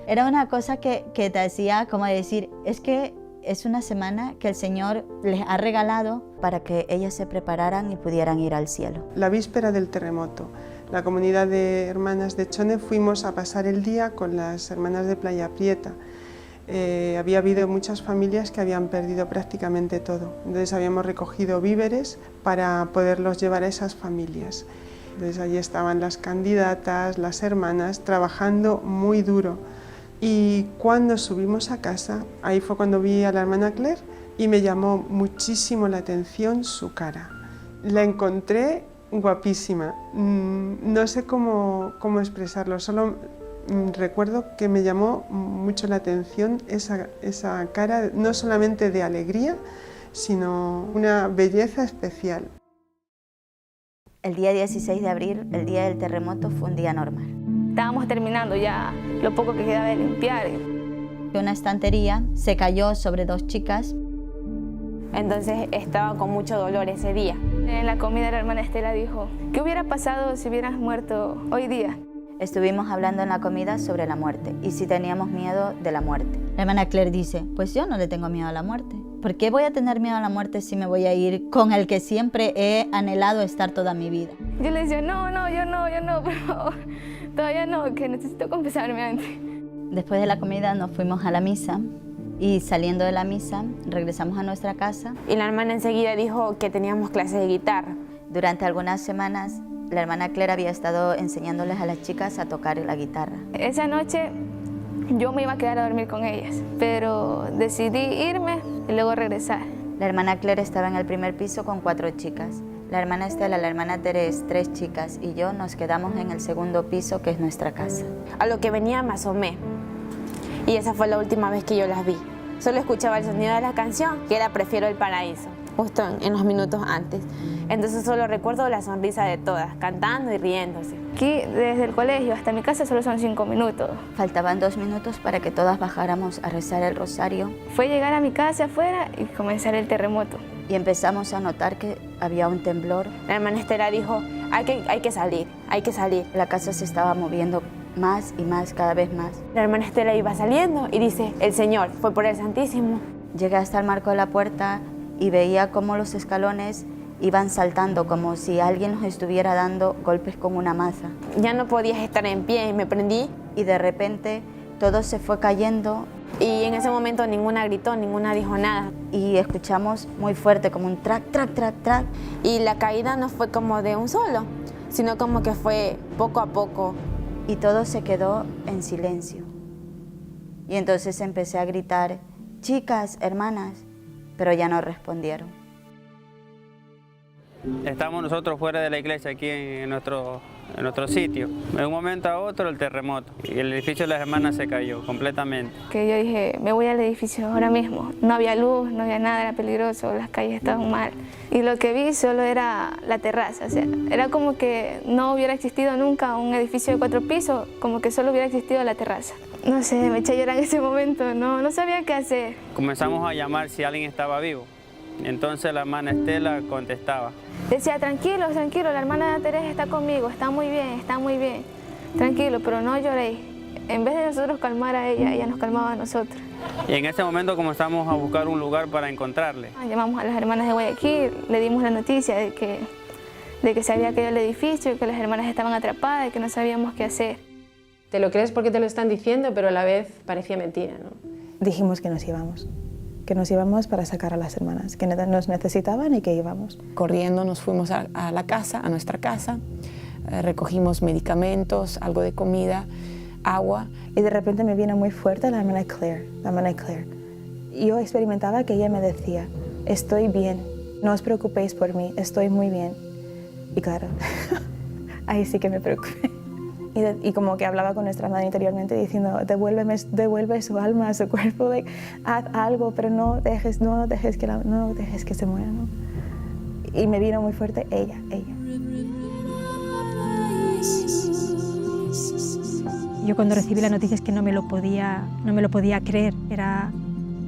S15: Era una cosa que te hacía como decir, es que es una semana que el Señor les ha regalado para que ellas se prepararan y pudieran ir al cielo.
S1: La víspera del terremoto, la comunidad de hermanas de Chone fuimos a pasar el día con las hermanas de Playa Prieta. Había habido muchas familias que habían perdido prácticamente todo, entonces habíamos recogido víveres para poderlos llevar a esas familias. Entonces allí estaban las candidatas, las hermanas, trabajando muy duro. Y cuando subimos a casa, ahí fue cuando vi a la hermana Claire y me llamó muchísimo la atención su cara. La encontré guapísima, no sé cómo expresarlo, solo recuerdo que me llamó mucho la atención esa cara, no solamente de alegría, sino una belleza especial.
S15: El día 16 de abril, el día del terremoto, fue un día normal.
S3: Estábamos terminando ya lo poco que quedaba de limpiar.
S15: Una estantería se cayó sobre 2 chicas.
S8: Entonces estaba con mucho dolor ese día.
S3: En la comida la hermana Estela dijo, ¿qué hubiera pasado si hubieras muerto hoy día?
S15: Estuvimos hablando en la comida sobre la muerte y si teníamos miedo de la muerte. La hermana Claire dice, pues yo no le tengo miedo a la muerte. ¿Por qué voy a tener miedo a la muerte si me voy a ir con el que siempre he anhelado estar toda mi vida?
S3: Yo le decía, no, yo no, por favor. Todavía no, que necesito confesarme antes.
S15: Después de la comida nos fuimos a la misa y saliendo de la misa regresamos a nuestra casa.
S8: Y la hermana enseguida dijo que teníamos clase de guitarra.
S15: Durante algunas semanas la hermana Claire había estado enseñándoles a las chicas a tocar la guitarra.
S3: Esa noche yo me iba a quedar a dormir con ellas, pero decidí irme y luego regresar.
S15: La hermana Claire estaba en el primer piso con 4 chicas. La hermana Estela, la hermana Teresa, 3 chicas y yo nos quedamos en el segundo piso, que es nuestra casa.
S8: A lo que venía me asomé y esa fue la última vez que yo las vi. Solo escuchaba el sonido de la canción, que era Prefiero el Paraíso, justo en los minutos antes. Entonces solo recuerdo la sonrisa de todas, cantando y riéndose.
S3: Aquí, desde el colegio hasta mi casa, solo son 5 minutos.
S15: Faltaban 2 minutos para que todas bajáramos a rezar el rosario.
S3: Fue llegar a mi casa afuera y comenzar el terremoto.
S15: Y empezamos a notar que había un temblor.
S8: La hermana Estela dijo, hay que salir.
S15: La casa se estaba moviendo más y más, cada vez más.
S8: La hermana Estela iba saliendo y dice, el Señor fue por el Santísimo.
S15: Llegué hasta el marco de la puerta y veía cómo los escalones iban saltando, como si alguien nos estuviera dando golpes con una maza.
S8: Ya no podías estar en pie, me prendí.
S15: Y de repente todo se fue cayendo.
S8: Y en ese momento ninguna gritó, ninguna dijo nada.
S15: Y escuchamos muy fuerte, como un track, track, track, track.
S8: Y la caída no fue como de un solo, sino como que fue poco a poco.
S15: Y todo se quedó en silencio. Y entonces empecé a gritar, chicas, hermanas, pero ya no respondieron.
S18: Estamos nosotros fuera de la iglesia, aquí en nuestro sitio. De un momento a otro el terremoto y el edificio de las hermanas se cayó completamente.
S3: Que yo dije, me voy al edificio ahora mismo. No había luz, no había nada, era peligroso, las calles estaban mal. Y lo que vi solo era la terraza, o sea, era como que no hubiera existido nunca un edificio de 4 pisos, como que solo hubiera existido la terraza. No sé, me eché a llorar en ese momento, no sabía qué hacer.
S18: Comenzamos a llamar si alguien estaba vivo. Entonces la hermana Estela contestaba.
S3: Decía, tranquilo, la hermana Teresa está conmigo, está muy bien, tranquilo, pero no lloréis. En vez de nosotros calmar a ella nos calmaba a nosotros.
S18: Y en ese momento comenzamos a buscar un lugar para encontrarle.
S3: Llamamos a las hermanas de Guayaquil, le dimos la noticia de que se había caído el edificio, que las hermanas estaban atrapadas y que no sabíamos qué hacer.
S23: Te lo crees porque te lo están diciendo, pero a la vez parecía mentira, ¿no?
S17: Dijimos que nos íbamos para sacar a las hermanas, que nos necesitaban y que íbamos.
S12: Corriendo nos fuimos a la casa, a nuestra casa, recogimos medicamentos, algo de comida, agua.
S17: Y de repente me vino muy fuerte la hermana Claire. Y yo experimentaba que ella me decía, estoy bien, no os preocupéis por mí, estoy muy bien. Y claro, ahí sí que me preocupé. Y como que hablaba con nuestra madre interiormente diciendo, devuelve su alma a su cuerpo, haz algo, pero no dejes que se muera, ¿no? Y me vino muy fuerte ella.
S10: Yo cuando recibí la noticia es que no me lo podía creer, era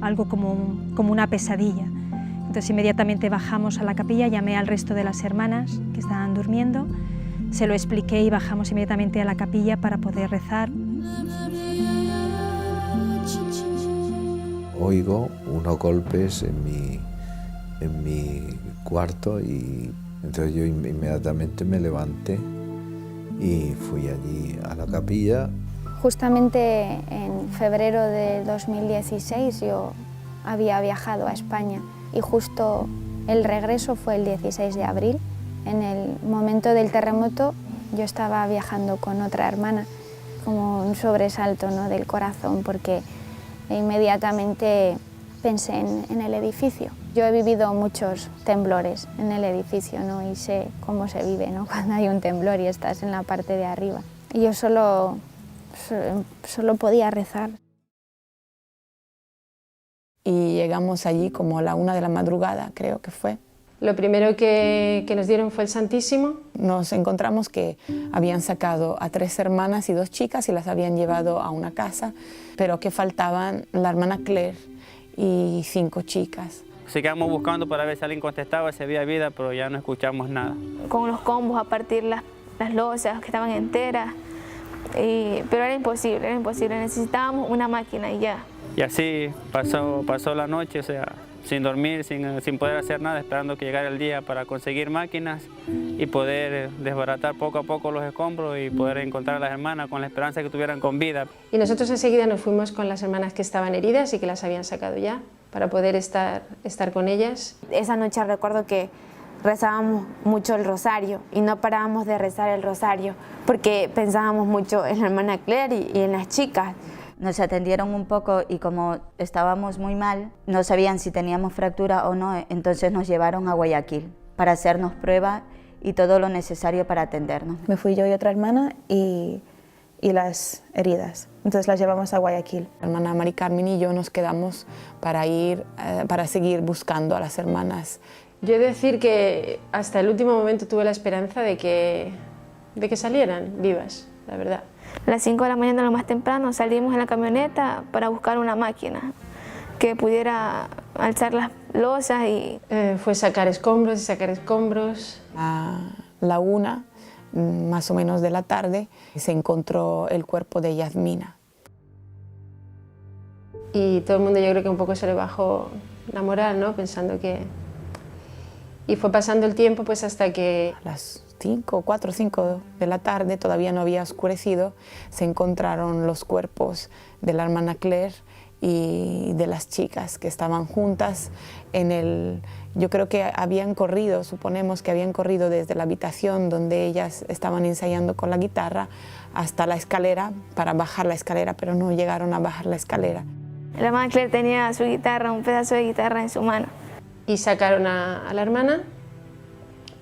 S10: algo como una pesadilla.
S6: Entonces inmediatamente bajamos a la capilla, llamé al resto de las hermanas que estaban durmiendo, se lo expliqué y bajamos inmediatamente a la capilla para poder rezar.
S11: Oigo unos golpes en mi cuarto y entonces yo inmediatamente me levanté y fui allí a la capilla.
S22: Justamente en febrero de 2016 yo había viajado a España y justo el regreso fue el 16 de abril. En el momento del terremoto yo estaba viajando con otra hermana, como un sobresalto, ¿no?, del corazón, porque inmediatamente pensé en el edificio. Yo he vivido muchos temblores en el edificio, ¿no?, y sé cómo se vive, ¿no?, cuando hay un temblor y estás en la parte de arriba. Y yo solo podía rezar.
S12: Y llegamos allí como a la 1 de la madrugada, creo que fue.
S23: Lo primero que nos dieron fue el Santísimo.
S12: Nos encontramos que habían sacado a 3 hermanas y 2 chicas y las habían llevado a una casa, pero que faltaban la hermana Claire y 5 chicas.
S18: Seguíamos buscando para ver si alguien contestaba, si había vida, pero ya no escuchamos nada.
S3: Con los combos a partir las losas que estaban enteras, pero era imposible, necesitábamos una máquina y ya.
S18: Y así pasó la noche, o sea, sin dormir, sin poder hacer nada, esperando que llegara el día para conseguir máquinas y poder desbaratar poco a poco los escombros y poder encontrar a las hermanas con la esperanza de que estuvieran con vida.
S23: Y nosotros enseguida nos fuimos con las hermanas que estaban heridas y que las habían sacado ya, para poder estar con ellas.
S8: Esa noche recuerdo que rezábamos mucho el rosario y no parábamos de rezar el rosario porque pensábamos mucho en la hermana Claire y en las chicas.
S15: Nos atendieron un poco y como estábamos muy mal, no sabían si teníamos fractura o no, entonces nos llevaron a Guayaquil para hacernos pruebas y todo lo necesario para atendernos.
S17: Me fui yo y otra hermana y las heridas, entonces las llevamos a Guayaquil.
S12: La hermana Mari Carmen y yo nos quedamos para seguir buscando a las hermanas.
S23: Yo he de decir que hasta el último momento tuve la esperanza de que salieran vivas, la verdad.
S3: A las 5 de la mañana, lo más temprano, salimos en la camioneta para buscar una máquina que pudiera alzar las losas y...
S23: Fue sacar escombros y sacar escombros.
S12: A la 1, más o menos de la tarde, se encontró el cuerpo de Yasmina.
S23: Y todo el mundo, yo creo que un poco se le bajó la moral, ¿no?, pensando que... Y fue pasando el tiempo pues hasta que...
S12: A las 4 o 5 de la tarde, todavía no había oscurecido, se encontraron los cuerpos de la hermana Claire y de las chicas que estaban juntas yo creo que habían corrido, suponemos que habían corrido desde la habitación donde ellas estaban ensayando con la guitarra hasta la escalera para bajar la escalera, pero no llegaron a bajar la escalera.
S3: La hermana Claire tenía su guitarra, un pedazo de guitarra en su mano.
S23: Y sacaron a la hermana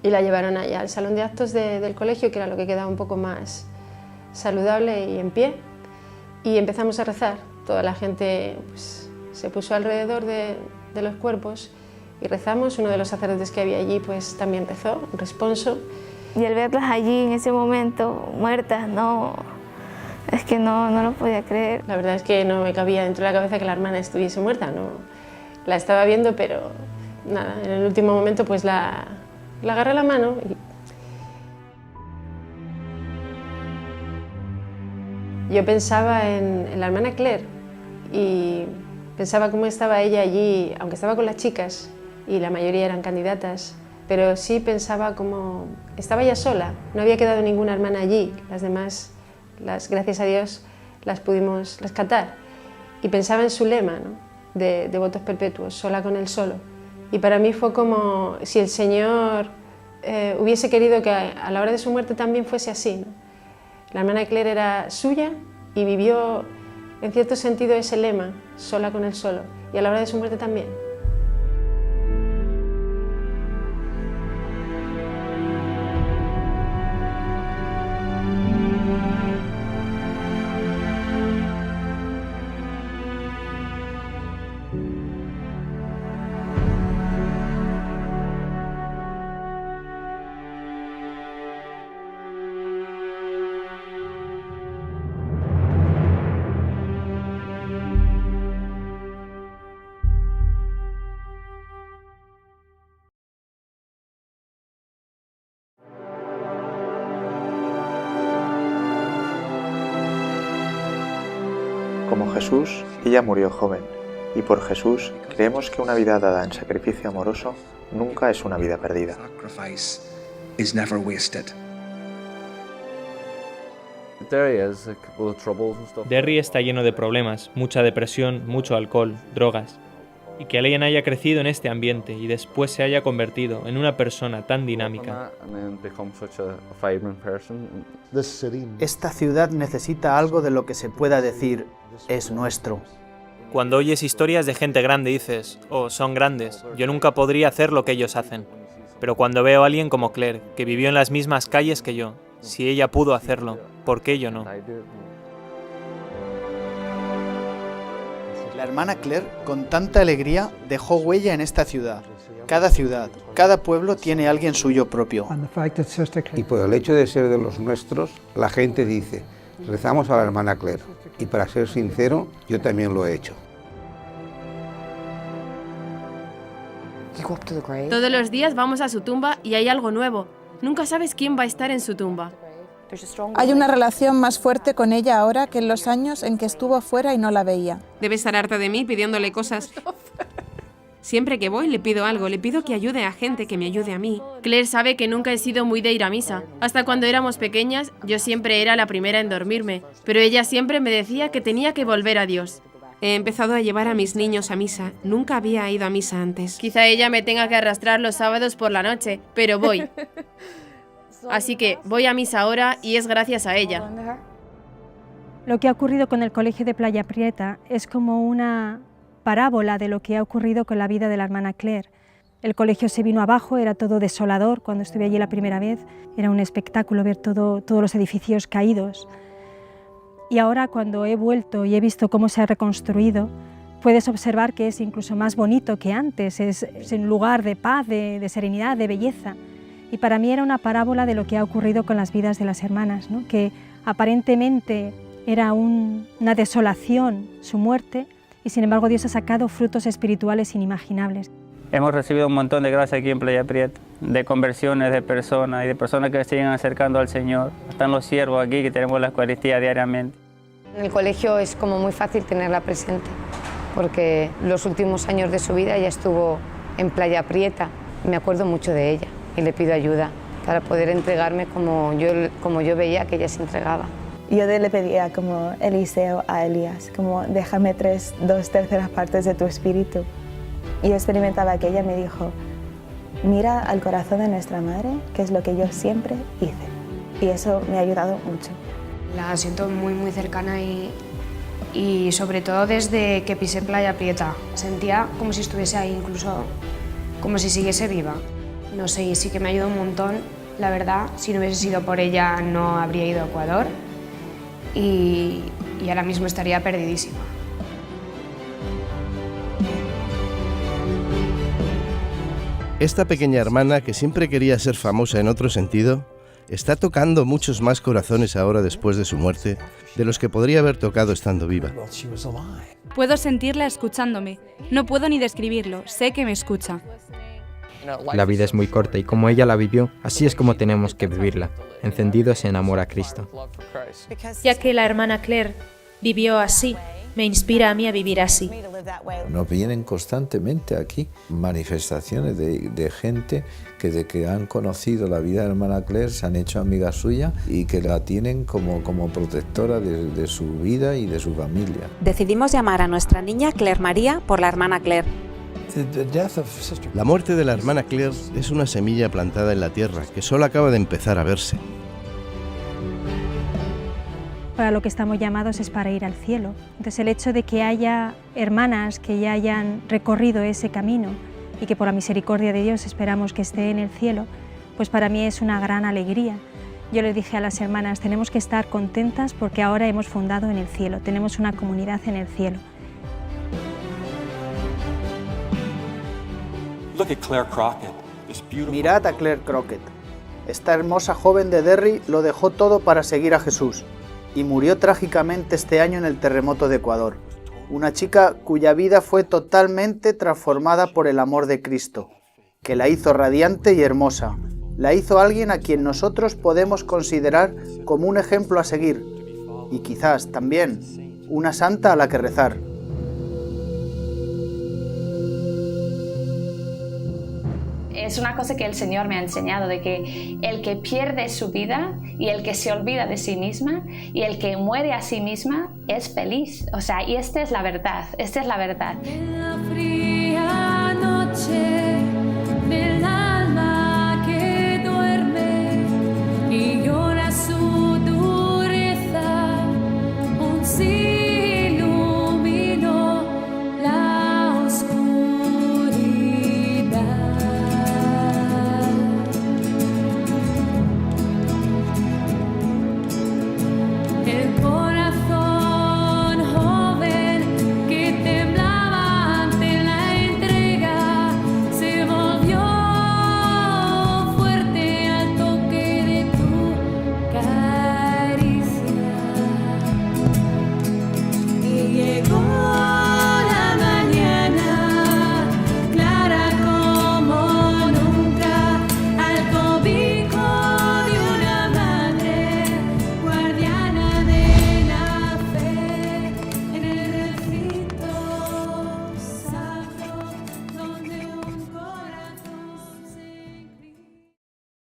S23: y la llevaron allá al salón de actos del colegio, que era lo que quedaba un poco más saludable y en pie. Y empezamos a rezar. Toda la gente pues, se puso alrededor de los cuerpos y rezamos. Uno de los sacerdotes que había allí pues, también rezó, un responso.
S3: Y al verlas allí en ese momento, muertas, es que no lo podía creer.
S23: La verdad es que no me cabía dentro de la cabeza que la hermana estuviese muerta. No, la estaba viendo, pero nada, en el último momento pues la agarré la mano y yo pensaba en la hermana Claire y pensaba cómo estaba ella allí, aunque estaba con las chicas y la mayoría eran candidatas, pero sí pensaba cómo estaba ella sola, no había quedado ninguna hermana allí, las demás, gracias a Dios, las pudimos rescatar. Y pensaba en su lema, ¿no?, de votos perpetuos, sola con él solo. Y para mí fue como si el Señor hubiese querido que a la hora de su muerte también fuese así, ¿no? La hermana Claire era suya y vivió en cierto sentido ese lema, sola con él solo, y a la hora de su muerte también.
S2: Como Jesús, ella murió joven, y por Jesús creemos que una vida dada en sacrificio amoroso nunca es una vida perdida.
S5: Derry está lleno de problemas, mucha depresión, mucho alcohol, drogas. Y que alguien haya crecido en este ambiente y después se haya convertido en una persona tan dinámica.
S14: Esta ciudad necesita algo de lo que se pueda decir, es nuestro.
S5: Cuando oyes historias de gente grande dices, oh, son grandes, yo nunca podría hacer lo que ellos hacen. Pero cuando veo a alguien como Claire, que vivió en las mismas calles que yo, si ella pudo hacerlo, ¿por qué yo no?
S14: La hermana Claire, con tanta alegría, dejó huella en esta ciudad. Cada pueblo tiene alguien suyo propio.
S16: Y por el hecho de ser de los nuestros, la gente dice, rezamos a la hermana Claire. Y para ser sincero, yo también lo he hecho.
S24: Todos los días vamos a su tumba y hay algo nuevo. Nunca sabes quién va a estar en su tumba.
S25: Hay una relación más fuerte con ella ahora que en los años en que estuvo fuera y no la veía.
S24: Debe estar harta de mí pidiéndole cosas. Siempre que voy le pido algo, le pido que ayude a gente que me ayude a mí. Claire sabe que nunca he sido muy de ir a misa. Hasta cuando éramos pequeñas, yo siempre era la primera en dormirme, pero ella siempre me decía que tenía que volver a Dios. He empezado a llevar a mis niños a misa. Nunca había ido a misa antes. Quizá ella me tenga que arrastrar los sábados por la noche, pero voy. Así que voy a misa ahora y es gracias a ella.
S6: Lo que ha ocurrido con el colegio de Playa Prieta es como una parábola de lo que ha ocurrido con la vida de la hermana Claire. El colegio se vino abajo, era todo desolador cuando estuve allí la primera vez, era un espectáculo ver todos los edificios caídos. Y ahora cuando he vuelto y he visto cómo se ha reconstruido, puedes observar que es incluso más bonito que antes, es un lugar de paz, de serenidad, de belleza. Y para mí era una parábola de lo que ha ocurrido con las vidas de las hermanas, ¿no? Que aparentemente era una desolación su muerte, y sin embargo Dios ha sacado frutos espirituales inimaginables.
S18: Hemos recibido un montón de gracia aquí en Playa Prieta, de conversiones de personas y de personas que se siguen acercando al Señor. Están los siervos aquí que tenemos la Eucaristía diariamente.
S21: En el colegio es como muy fácil tenerla presente, porque los últimos años de su vida ella estuvo en Playa Prieta. Me acuerdo mucho de ella y le pido ayuda para poder entregarme como yo veía que ella se entregaba.
S17: Yo le pedía como Eliseo a Elías, como déjame 2/3 partes de tu espíritu. Y yo experimentaba que ella me dijo, mira al corazón de nuestra madre, que es lo que yo siempre hice. Y eso me ha ayudado mucho.
S27: La siento muy muy cercana y sobre todo desde que pisé Playa Prieta. Sentía como si estuviese ahí, incluso como si siguiese viva. No sé, y sí que me ayudó un montón, la verdad. Si no hubiese sido por ella no habría ido a Ecuador y ahora mismo estaría perdidísima.
S28: Esta pequeña hermana, que siempre quería ser famosa en otro sentido, está tocando muchos más corazones ahora después de su muerte de los que podría haber tocado estando viva.
S29: Puedo sentirla escuchándome. No puedo ni describirlo, sé que me escucha.
S30: La vida es muy corta y como ella la vivió, así es como tenemos que vivirla, encendidos en amor a Cristo.
S31: Ya que la hermana Claire vivió así, me inspira a mí a vivir así.
S11: Nos vienen constantemente aquí manifestaciones de gente que de que han conocido la vida de la hermana Claire se han hecho amigas suyas y que la tienen como protectora de su vida y de su familia.
S32: Decidimos llamar a nuestra niña Claire María por la hermana Claire.
S28: La muerte de la hermana Claire es una semilla plantada en la tierra que solo acaba de empezar a verse.
S6: Para lo que estamos llamados es para ir al cielo. Entonces el hecho de que haya hermanas que ya hayan recorrido ese camino y que por la misericordia de Dios esperamos que esté en el cielo, pues para mí es una gran alegría. Yo le dije a las hermanas, tenemos que estar contentas porque ahora hemos fundado en el cielo, tenemos una comunidad en el cielo.
S14: Mirad a Claire Crockett. Esta hermosa joven de Derry lo dejó todo para seguir a Jesús y murió trágicamente este año en el terremoto de Ecuador. Una chica cuya vida fue totalmente transformada por el amor de Cristo, que la hizo radiante y hermosa. La hizo alguien a quien nosotros podemos considerar como un ejemplo a seguir y quizás también una santa a la que rezar.
S1: Es una cosa que el Señor me ha enseñado, de que el que pierde su vida y el que se olvida de sí misma y el que muere a sí misma es feliz. O sea, y esta es la verdad, esta es la verdad.
S4: En la fría noche